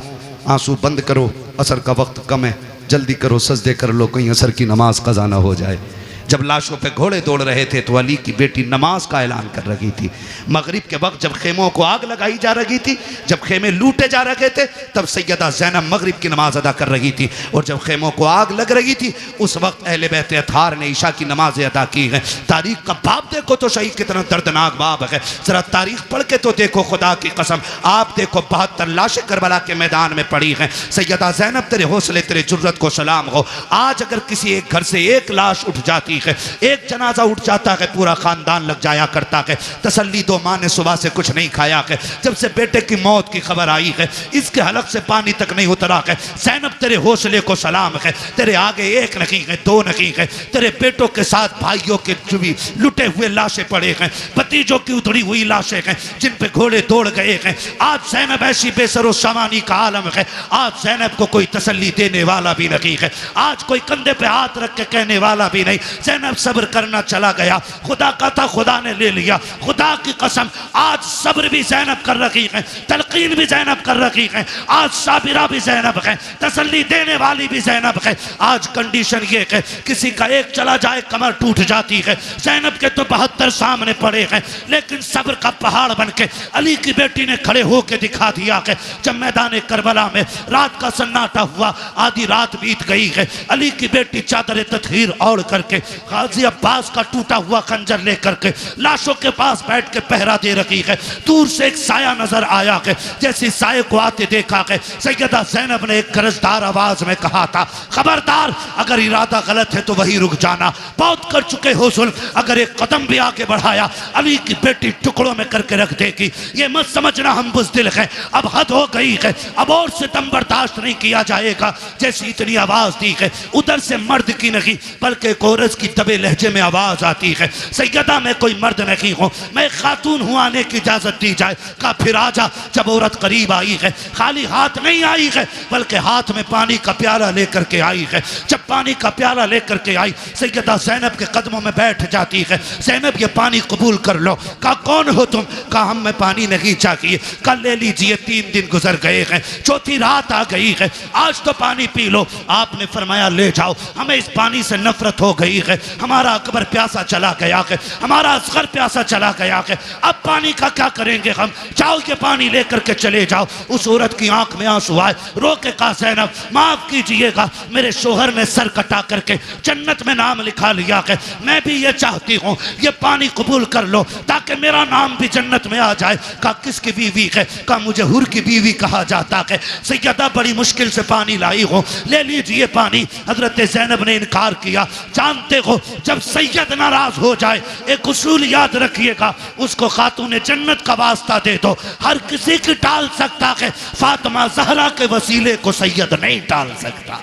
आंसू बंद करो, असर का वक्त कम है, जल्दी करो सजदे कर लो, कहीं असर की नमाज कज़ा ना हो जाए। जब लाशों पे घोड़े दौड़ रहे थे तो अली की बेटी नमाज का ऐलान कर रही थी। मगरिब के वक्त जब खेमों को आग लगाई जा रही थी, जब खेमे लूटे जा रहे थे, तब सैयदा ज़ैनब मगरिब की नमाज अदा कर रही थी। और जब खेमों को आग लग रही थी उस वक्त अहले बैत अतार ने ईशा की नमाज़ें अदा की हैं। तारीख का बाब देखो तो सही कितना दर्दनाक बाब है। ज़रा तारीख पढ़ के तो देखो, खुदा की कसम आप देखो 72 लाशें करबला के मैदान में पड़ी हैं। सैयदा ज़ैनब तेरे हौसले तेरे जुर्रत को सलाम हो। आज अगर किसी एक घर से एक लाश उठ जाती है, एक जनाजा उठ जाता है, पूरा खानदान लग जाया करता है। तसल्ली दो, माँ ने सुबह से कुछ नहीं खाया है। जब से बेटे की मौत की खबर आई है इसके हलक से पानी तक नहीं उतरा है। ज़ैनब तेरे हौसले को सलाम है। तेरे आगे एक नहीं है, दो नहीं है, तेरे बेटों के साथ भाइयों के जुबी लुटे हुए लाशें पड़े हैं, भतीजों की उतरी हुई लाशें हैं जिन पे घोड़े दौड़ गए हैं। आज ज़ैनब ऐसी बेसरो सामानी का आलम है। आज ज़ैनब को कोई तसल्ली देने वाला भी नहीं है। आज कोई कंधे पे हाथ रख के कहने वाला भी नहीं। ज़ैनब सब्र करना चला गया, खुदा का था खुदा ने ले लिया। खुदा की कसम आज सब्र भी ज़ैनब कर रही है, तलकीन भी ज़ैनब कर रही है। आज साबिरा भी ज़ैनब है, तसल्ली देने वाली भी ज़ैनब है। आज कंडीशन ये है किसी का एक चला जाए कमर टूट जाती है। ज़ैनब के तो 72 सामने पड़े हैं, लेकिन सब्र का पहाड़ बन के अली की बेटी ने खड़े होकर दिखा दिया है। जब मैदान करबला में रात का सन्नाटा हुआ, आधी रात बीत गई है, अली की बेटी चादर तत्हीर ओढ़ करके गाजी अब्बास का टूटा हुआ खंजर लेकर के लाशों के पास बैठ के पहरा दे रही है। दूर से एक साया नजर आया है, जैसे साये को आते देखा है सैयदा ज़ैनब ने एक गरजदार आवाज में कहा था, खबरदार अगर इरादा गलत है तो वही रुक जाना। बहुत कर चुके हो जुल्म, अगर एक कदम भी आगे बढ़ाया अली की बेटी टुकड़ों में करके रख देगी। ये मत समझना हम बुज़दिल हैं, अब हद हो गई है, अब और सितम बर्दाश्त नहीं किया जाएगा। जैसी इतनी आवाज दी है उधर से मर्द की नहीं बल्कि कोरस की दबे लहजे में आवाज आती है, सैयदा मैं कोई मर्द नहीं हूँ, मैं खातून हूँ, आने की इजाजत दी जाए। कहा फिर आजा। जब औरत करीब आई है, खाली हाथ नहीं आई है बल्कि हाथ में पानी का प्याला लेकर के आई है। जब पानी का प्याला लेकर के आई सैयदा ज़ैनब के कदमों में बैठ जाती है। ज़ैनब ये पानी कबूल कर लो। कहा कौन हो तुम? कहा हम में पानी नहीं चाहिए, कल ले लीजिए, 3 दिन गुजर गए हैं, चौथी रात आ गई है, आज तो पानी पी लो। आपने फरमाया ले जाओ, हमें इस पानी से नफरत हो गई है, हमारा अकबर प्यासा चला गया है, हमारा असगर प्यासा चला गया है, अब पानी का क्या करेंगे हम, जाओ ये पानी लेकर के चले जाओ। उस औरत की आंख में आंसू आए, रो के कहा ज़ैनब माफ कीजिएगा, मेरे शोहर ने सर कटा करके जन्नत में नाम लिखा लिया है, मैं भी ये चाहती हूँ ये पानी कबूल कर लो ताकि मेरा नाम भी जन्नत में आ जाए। कहा किसकी बीवी है? कहा मुझे हुर की बीवी कहा जाता है। सैयदा बड़ी मुश्किल से पानी लाई हो, ले लीजिए पानी। हजरत ज़ैनब ने इनकार किया। जानते हो जब सैयद नाराज हो जाए एक उसूल याद रखिएगा, उसको खातून जन्नत का वास्ता दे दो। हर किसी की टाल सकता है, फातिमा ज़हरा के वसीले को सैयद नहीं टाल सकता।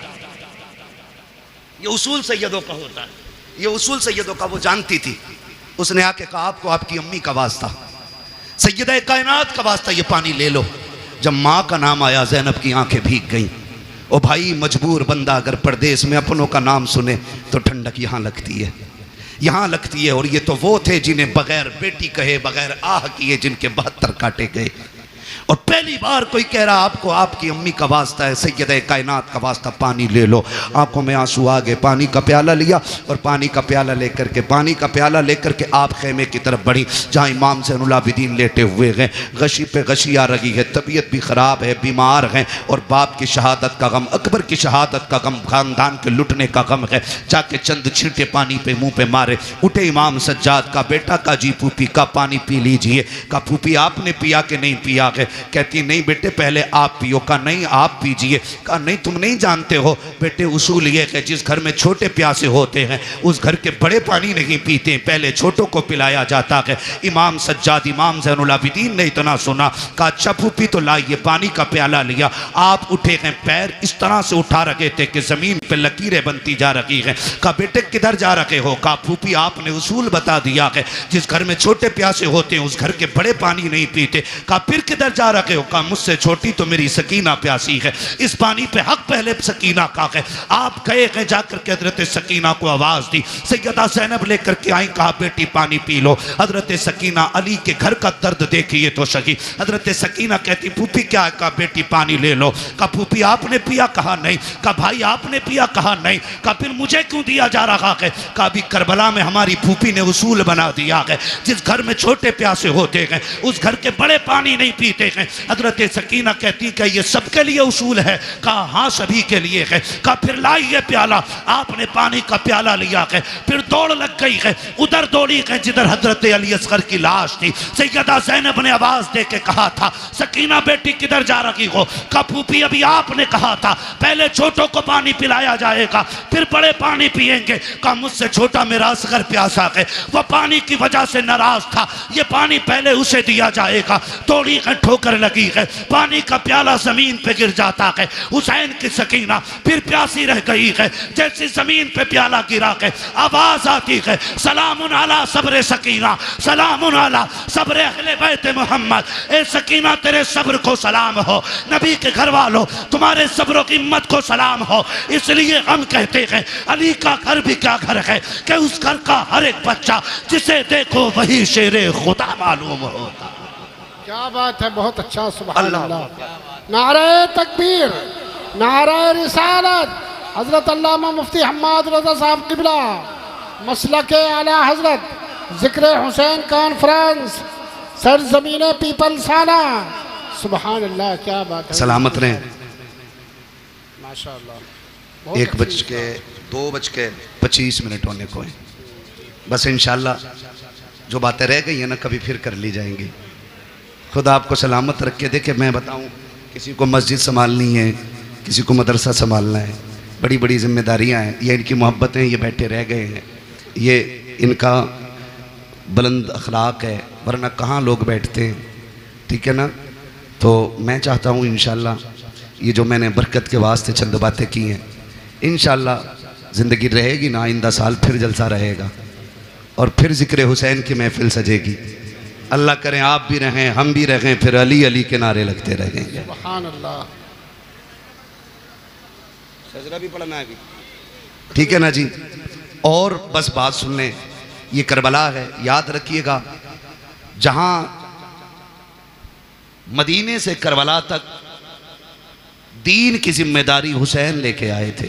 ये उसूल सैयदों का होता है, ये उसूल सैयदों का वो जानती थी। उसने आके कहा आपको आपकी अम्मी का वास्ता, सैयदा कायनात का वास्ता, ये पानी ले लो। जब माँ का नाम आया ज़ैनब की आंखें भीग गईं। ओ भाई मजबूर बंदा अगर परदेश में अपनों का नाम सुने तो ठंडक यहाँ लगती है, यहाँ लगती है। और ये तो वो थे जिन्हें बगैर बेटी कहे बगैर आह किए जिनके 72 काटे गए। और पहली बार कोई कह रहा आपको आपकी अम्मी का वास्ता है, सैयदा कायनात का वास्ता, पानी ले लो। आंखों में आंसू आ गए, पानी का प्याला लिया और पानी का प्याला लेकर के आप खेमे की तरफ बढ़ी जहाँ इमाम ज़ैनुल आबिदीन लेटे हुए हैं। गशी पे गशी आ रही है, तबीयत भी ख़राब है, बीमार हैं और बाप की शहादत का गम, अकबर की शहादत का गम, खानदान के लुटने का गम है। जाके चंद छींटे पानी पे मुँह पे मारे। उठे इमाम सज्जाद का बेटा का जी फूफी का पानी पी लीजिए। का फूफी आपने पिया कि नहीं पिया है? कहती नहीं बेटे पहले आप पियो। का नहीं आप पीजिए। का नहीं तुम नहीं जानते हो बेटे, उसूल ये है जिस घर में छोटे प्यासे होते हैं उस घर के बड़े पानी नहीं पीते, पहले छोटों को पिलाया जाता है। इमाम सज्जाद इमाम ज़ैनुल आबिदीन ने इतना सुना, कहा अच्छा फूफी तो लाइए। पानी का प्याला लिया। आप उठे हैं, पैर इस तरह से उठा रखे थे कि ज़मीन पे लकीरें बनती जा रही हैं। कहा बेटे किधर जा रखे हो? कहा फूफी आपने उसूल बता दिया है जिस घर में छोटे प्यासे होते हैं उस घर के बड़े पानी नहीं पीते। कहा फिर किधर जा रहे हो? कहा मुझसे छोटी तो मेरी सकीना प्यासी है, इस पानी पे हक पहले सकीना का है। आप गए हैं जाकर के हजरत सकीना को आवाज़ दी, सैयदा ज़ैनब लेकर के आई, कहा बेटी पानी पी लो। हजरत सकीना अली के घर का दर्द देखिए तो सही। हजरत सकीना कहती फूफी क्या है? कहा बेटी पानी ले लो। कहा फूफी आपने पिया? कहा नहीं। कहा भाई आपने पिया? कहा नहीं। कहा फिर मुझे क्यों दिया जा रहा है? कहा अभी करबला में हमारी फूफी ने उसूल बना दिया है, जिस घर में छोटे प्यासे होते हैं उस घर के बड़े पानी नहीं पीते हैं। हजरत सकीना कहती कि ये सबके लिए उसूल है? कहा हाँ सभी के लिए है। कहा फिर लाइए प्याला। आपने पानी का प्याला लिया है, फिर दौड़ लग गई है, उधर दौड़ी है जिधर हजरत अली असगर की लाश थी। सैयदा ज़ैनब ने आवाज दे के कहा था सकीना बेटी किधर जा रही हो? कहा फूफी अभी आपने कहा था पहले छोटों को पानी पिलाया जाएगा फिर बड़े पानी पिएंगे। कहा मुझसे छोटा मेरा असगर प्यासा है, वह पानी की वजह से नाराज था, ये पानी पहले उसे दिया जाएगा। तोड़ी है, ठोकर लगी है, पानी का प्याला जमीन पे गिर जाता है। हुसैन की सकीना फिर प्यासी रह गई है, जैसे जमीन पे प्याला गिरा है आवाज आती है सलामुन अला सब्र सकीना, सलामुन अला सब्र अहले बैत मोहम्मद। ए सकीना तेरे सब्र को सलाम हो, नबी के घर वालों तुम्हारे सब्र की हिम्मत को सलाम हो। इसलिए हम कहते हैं अली का घर भी क्या घर है कि उस घर का हर एक बच्चा जिसे देखो वही शेरे खुदा मालूम होता। क्या बात है, बहुत अच्छा, सुभान अल्लाह। नारे तकबीर, नारे रिसालत। हजरत अल्लामा मुफ्ती हम्माद रज़ा साहब किबला, मसलके आला हजरत, जिक्र हुसैन कॉन्फ्रेंस, सरजमीन पीपल साला। सुभान अल्लाह, क्या बात है। सलामत रहें। माशाअल्लाह। 1:02:25 होने को है। बस इंशाल्लाह जो बातें रह गई हैं ना कभी फिर कर ली जाएंगी। खुदा आपको सलामत रख के देखे। मैं बताऊं किसी को मस्जिद संभालनी है, किसी को मदरसा संभालना है, बड़ी बड़ी जिम्मेदारियां हैं। ये इनकी मोहब्बतें, ये बैठे रह गए हैं, ये इनका बुलंद अखलाक है, वरना कहाँ लोग बैठते हैं। ठीक है ना? तो मैं चाहता हूँ इंशाल्लाह ये जो मैंने बरकत के वास्ते चंद बातें की हैं, इंशाल्लाह ज़िंदगी रहेगी ना, आइंदा साल फिर जलसा रहेगा और फिर ज़िक्र हुसैन की महफिल सजेगी। अल्लाह करें आप भी रहें, हम भी रहें, फिर अली अली के नारे लगते रहेंगे। सुभान अल्लाह। सजरा भी पढ़ना है, ठीक है ना जी? और बस बात सुन लें, ये करबला है, याद रखिएगा। जहां मदीने से करबला तक दीन की जिम्मेदारी हुसैन लेके आए थे,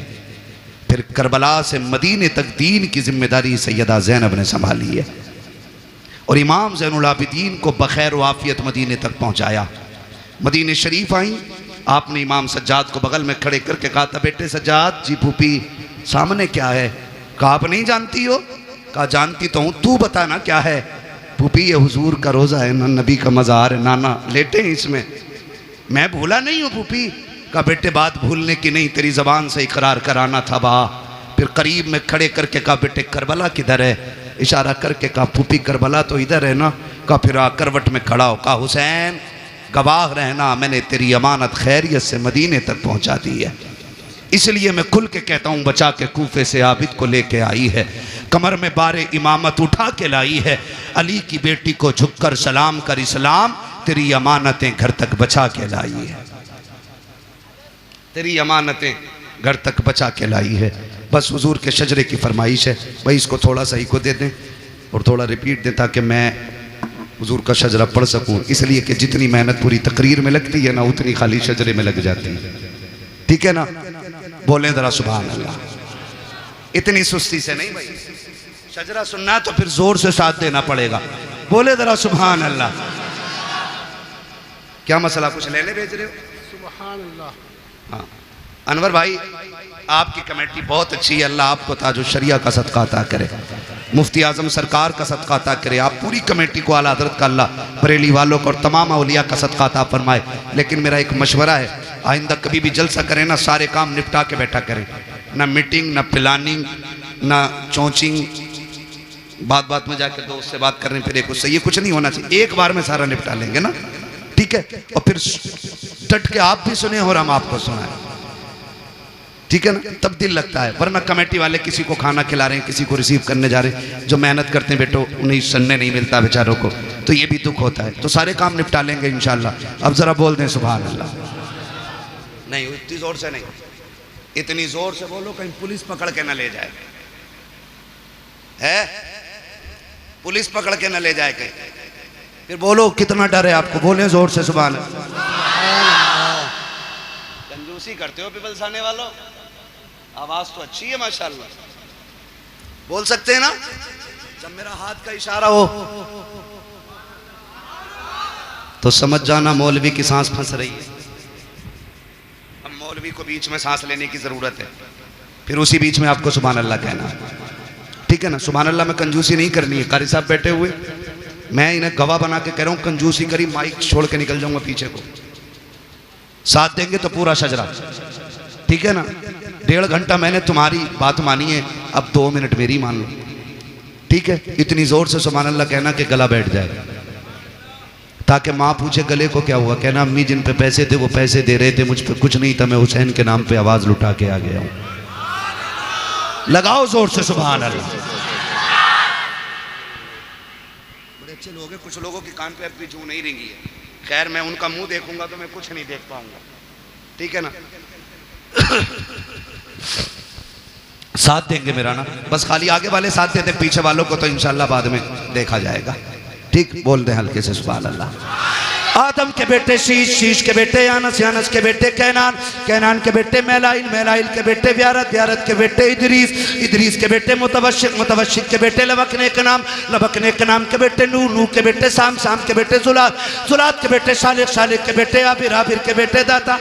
फिर करबला से मदीने तक दीन की जिम्मेदारी सैयदा ज़ैनब ने संभाली है और इमाम ज़ैनुल आबिदीन को बखैर वाफियत मदीने तक पहुंचाया। मदीने शरीफ आई, आपने इमाम सज्जाद को बगल में खड़े करके कहा था बेटे सज्जाद जी फूफी सामने क्या है? कहा आप नहीं जानती हो? कहा जानती तो हूँ, तू बता ना क्या है? फूफी ये हुजूर का रोज़ा है ना, नबी का मज़ार है, नाना लेटे हैं इसमें। मैं भूला नहीं हूँ फूफी। कहा बेटे बात भूलने की नहीं, तेरी ज़बान से इकरार कराना था बा। फिर करीब में खड़े करके कहा बेटे करबला किधर है? इशारा करके कहा फूफी करबला तो इधर है ना। कहा फिर करवट में खड़ा हो, कहा हुसैन गवाह रहना, मैंने तेरी अमानत खैरियत से मदीने तक पहुंचा दी है, इसलिए मैं खुल के कहता हूँ बचा के कूफे से आबिद को लेके आई है, कमर में बारे इमामत उठा के लाई है। अली की बेटी को झुककर सलाम कर इस्लाम, तेरी अमानतें घर तक बचा के लाई है, तेरी अमानतें घर तक बचा के लाई है। बस हुजूर के शजरे की फरमाइश है भाई, इसको थोड़ा सा ही को दे दें और थोड़ा रिपीट दें ताकि मैं हुजूर का शजरा पढ़ सकूं, इसलिए कि जितनी मेहनत पूरी तकरीर में लगती है ना उतनी खाली शजरे में लग जाती है। ठीक है ना? बोले जरा सुभान अल्लाह। इतनी सुस्ती से नहीं भाई, शजरा सुनना तो फिर जोर से साथ देना पड़ेगा। बोले जरा सुभान अल्लाह। क्या मसला, कुछ लेने भेज रहे हो? सुभान अल्लाह। हाँ अनवर भाई आपकी कमेटी बहुत अच्छी है, अल्लाह आपको ताजो शरिया का सदका अता करे, मुफ्ती आजम सरकार का सदका अता करे, आप पूरी कमेटी को आला हज़रत का अल्लाह बरेली वालों को और तमाम औलिया का सदका अता फरमाए। लेकिन मेरा एक मशवरा है, आइंदा कभी भी जलसा करें ना सारे काम निपटा के बैठा करें, ना मीटिंग, ना प्लानिंग, ना चौचिंग, बात बात में जाकर दोस्त से बात करने फिर एक उससे, ये कुछ नहीं होना चाहिए। एक बार में सारा निपटा लेंगे ना, ठीक है? और फिर डट के आप भी सुने और हम आपको सुनाए, ठीक है ना? तब दिल लगता है। वरना कमेटी वाले किसी को खाना खिला रहे हैं, किसी को रिसीव करने जा रहे हैं, जो मेहनत करते हैं बेटो उन्हें सुनने नहीं मिलता बेचारों को। तो ये भी दुख होता है। तो सारे काम निपटा लेंगे इंशाल्लाह। अब ज़रा बोल दें सुभान अल्लाह। नहीं इतनी ज़ोर से नहीं, इतनी ज़ोर से बोलो कहीं पुलिस पकड़ के न ले जाए, है पुलिस पकड़ के न ले जाए कहीं। फिर बोलो कितना डर है आपको, बोले ज़ोर से सुभान अल्लाह। कंजूसी करते हो पीपल्स आने वालों, आवाज़ तो अच्छी है माशाल्लाह, बोल सकते हैं ना। जब मेरा हाथ का इशारा हो तो समझ जाना मौलवी की सांस फंस रही है। अब मौलवी को बीच में सांस लेने की जरूरत है, फिर उसी बीच में आपको सुभान अल्लाह कहना, ठीक है ना। सुभान अल्लाह में कंजूसी नहीं करनी है। कारी साहब बैठे हुए, मैं इन्हें गवाह बना के कह रहा हूं, कंजूसी करी माइक छोड़ के निकल जाऊंगा पीछे को। साथ देंगे तो पूरा शजरा, ठीक है ना। 1.5 घंटा मैंने तुम्हारी बात मानी है, अब 2 मिनट मेरी मान लो, ठीक है। इतनी जोर से सुभान अल्लाह कहना कि गला बैठ जाए, ताकि माँ पूछे गले को क्या हुआ, कहना अम्मी जिन पे पैसे थे वो पैसे दे रहे थे, मुझ पे कुछ नहीं था, मैं हुसैन के नाम पे आवाज लुटा के आ गया हूं। लगाओ जोर से सुभान अल्लाह। बड़े अच्छे लोग हैं, कुछ लोगों के कान पे अब भी जू नहीं रेंगी है। खैर मैं उनका मुंह देखूंगा तो मैं कुछ नहीं देख पाऊंगा, ठीक है ना। साथ देंगे मेरा ना, बस खाली आगे वाले साथ देते, पीछे वालों को तो इंशाल्लाह बाद में देखा जाएगा, ठीक। बोल दे हल्के से सुभान अल्लाह। आदम के बेटे शीश, शीश के बेटे यानस, यानस के बेटे कैनान, कैनान के बेटे मैलाइल, मैलाइल के बेटे व्यारत, व्यारत के बेटे इदरीस, इदरीस के बेटे मुतवशिक, मुतवशिक के बेटे लबकने के नाम, लबकने के नाम के बेटे नूह, नूह के बेटे साम, साम के बेटे जुलात, जुलात के बेटे शालिक, शालिक के बेटे आबिर, आबिर के बेटे दाता,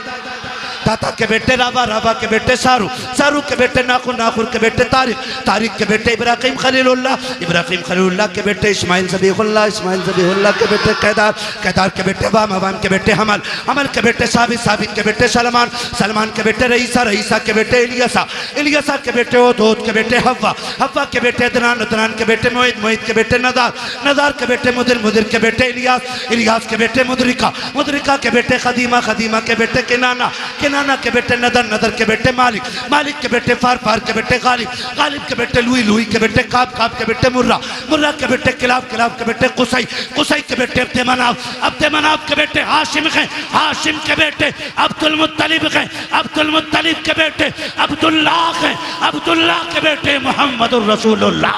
दाता के बेटे राबा, राबा के बेटे सारू, सारू के बेटे नाखुर, नाखुर के बेटे तारिक, तारिक के बेटे इब्राहिम खलीलुल्लाह, इब्राहिम खलीलुल्लाह के बेटे इस्माइल ज़बीहुल्लाह, इस्माइल ज़बीहुल्लाह के बेटे कैदार, कैदार के बेटे वाम, वाम के बेटे हमल, हमल के बेटे साबित, साबित के बेटे सलमान, सलमान के बेटे रईसा, रईसा के बेटे इलियासा, इलियासा के बेटे ओद के बेटे हव्वा, हव्वा के बेटे अदनान, अदनान के बेटे मोहित, मोहित के बेटे नदार, नदार के बेटे मुदिर, मुदिर के बेटे इलियास, इलियास के बेटे मुदरिका, मुदरिका के बेटे खदीमा, खदीमा के बेटे किनाना, किनाना के बेटे नदर, नदर के बेटे मालिक, मालिक के बेटे फार, फार के बेटे गालिब, गालिब के बेटे लुई, लुई के बेटे काब, काब के बेटे मुर्रा, मुर्रा के बेटे किलाब, किलाब के बेटे कुसई, कुसई के बेटे अब्दे मनाफ, अब्दे मनाफ के बेटे हाशिम हैं, हाशिम के बेटे अब्दुल मुत्तलिब हैं, अब्दुल मुत्तलिब के बेटे अब्दुल्लाह हैं, अब्दुल्लाह के बेटे मोहम्मदुर रसूलुल्लाह।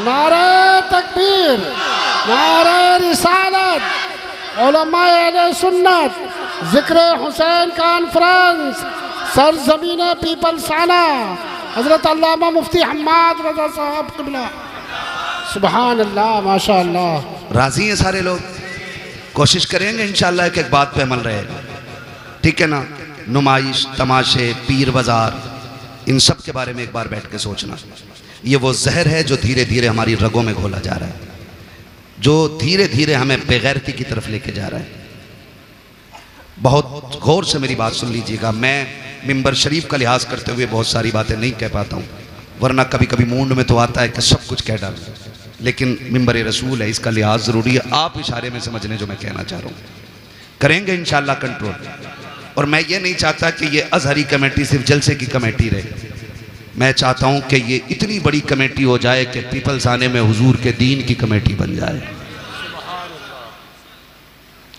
नारे तकबीर, नारे रिसालत, उलमाए अहले सुन्नत, जिक्र हुसैन कॉन्फ्रेंस, सरजमीन पीपल्स आना, हजरत अल्लामा मुफ्ती हम्माद रज़ा साहब क़िबला। सुभान अल्लाह, माशा अल्लाह। राजी हैं सारे लोग, कोशिश करेंगे इंशाल्लाह एक एक बात पे अमल रहेगा, ठीक है ना। नुमाइश, तमाशे, पीर बाजार, इन सब के बारे में एक बार बैठ के सोचना। ये वो जहर है जो धीरे धीरे हमारी रगों में घोला जा रहा है, जो धीरे धीरे हमें बेगैरती की तरफ लेके जा रहा है। बहुत गौर से मेरी बात सुन लीजिएगा। मैं मिंबर शरीफ का लिहाज करते हुए बहुत सारी बातें नहीं कह पाता हूँ, वरना कभी कभी मूड में तो आता है कि सब कुछ कह डालूं, लेकिन मिंबर रसूल है, इसका लिहाज ज़रूरी है। आप इशारे में समझ लें जो मैं कहना चाह रहा हूँ। करेंगे इंशाल्लाह कंट्रोल। और मैं ये नहीं चाहता कि ये अजहरी कमेटी सिर्फ जलसे की कमेटी रहे, मैं चाहता हूँ कि ये इतनी बड़ी कमेटी हो जाए कि पीपल्स आने में हुजूर के दीन की कमेटी बन जाए,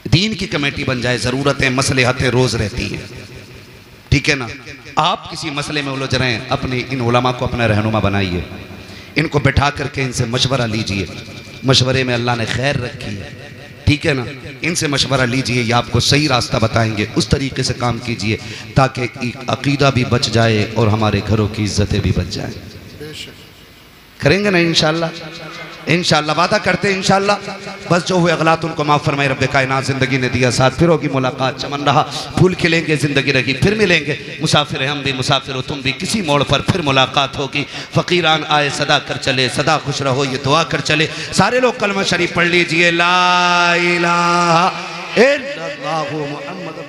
दीन की कमेटी बन जाए। ज़रूरतें मसलहतें रोज़ रहती हैं, ठीक है ना। आप किसी मसले में उलझ रहे हैं, अपने इन उलमा को अपना रहनुमा बनाइए, इनको बैठा करके इनसे मशवरा लीजिए। मशवरे में अल्लाह ने खैर रखी है, ठीक है ना। इनसे मशवरा लीजिए, ये आपको सही रास्ता बताएंगे, उस तरीके से काम कीजिए ताकि अकीदा भी बच जाए और हमारे घरों की इज्जतें भी बच जाए। करेंगे ना इंशाल्लाह, इंशाल्लाह वादा करते हैं इंशाल्लाह। बस जो हुए अगलात उनको माफ़ फरमाए रब्बे कायनात। ज़िंदगी ने दिया साथ, फिर होगी मुलाकात, चमन रहा फूल खिलेंगे, ज़िंदगी रही फिर मिलेंगे। मुसाफिर हम भी, मुसाफिर हो तुम भी, किसी मोड़ पर फिर मुलाकात होगी। फ़कीरान आए सदा कर चले, सदा खुश रहो ये दुआ कर चले। सारे लोग कलमा शरीफ पढ़ लीजिए, ला इलाहा इल्लल्लाहु मुहम्मद।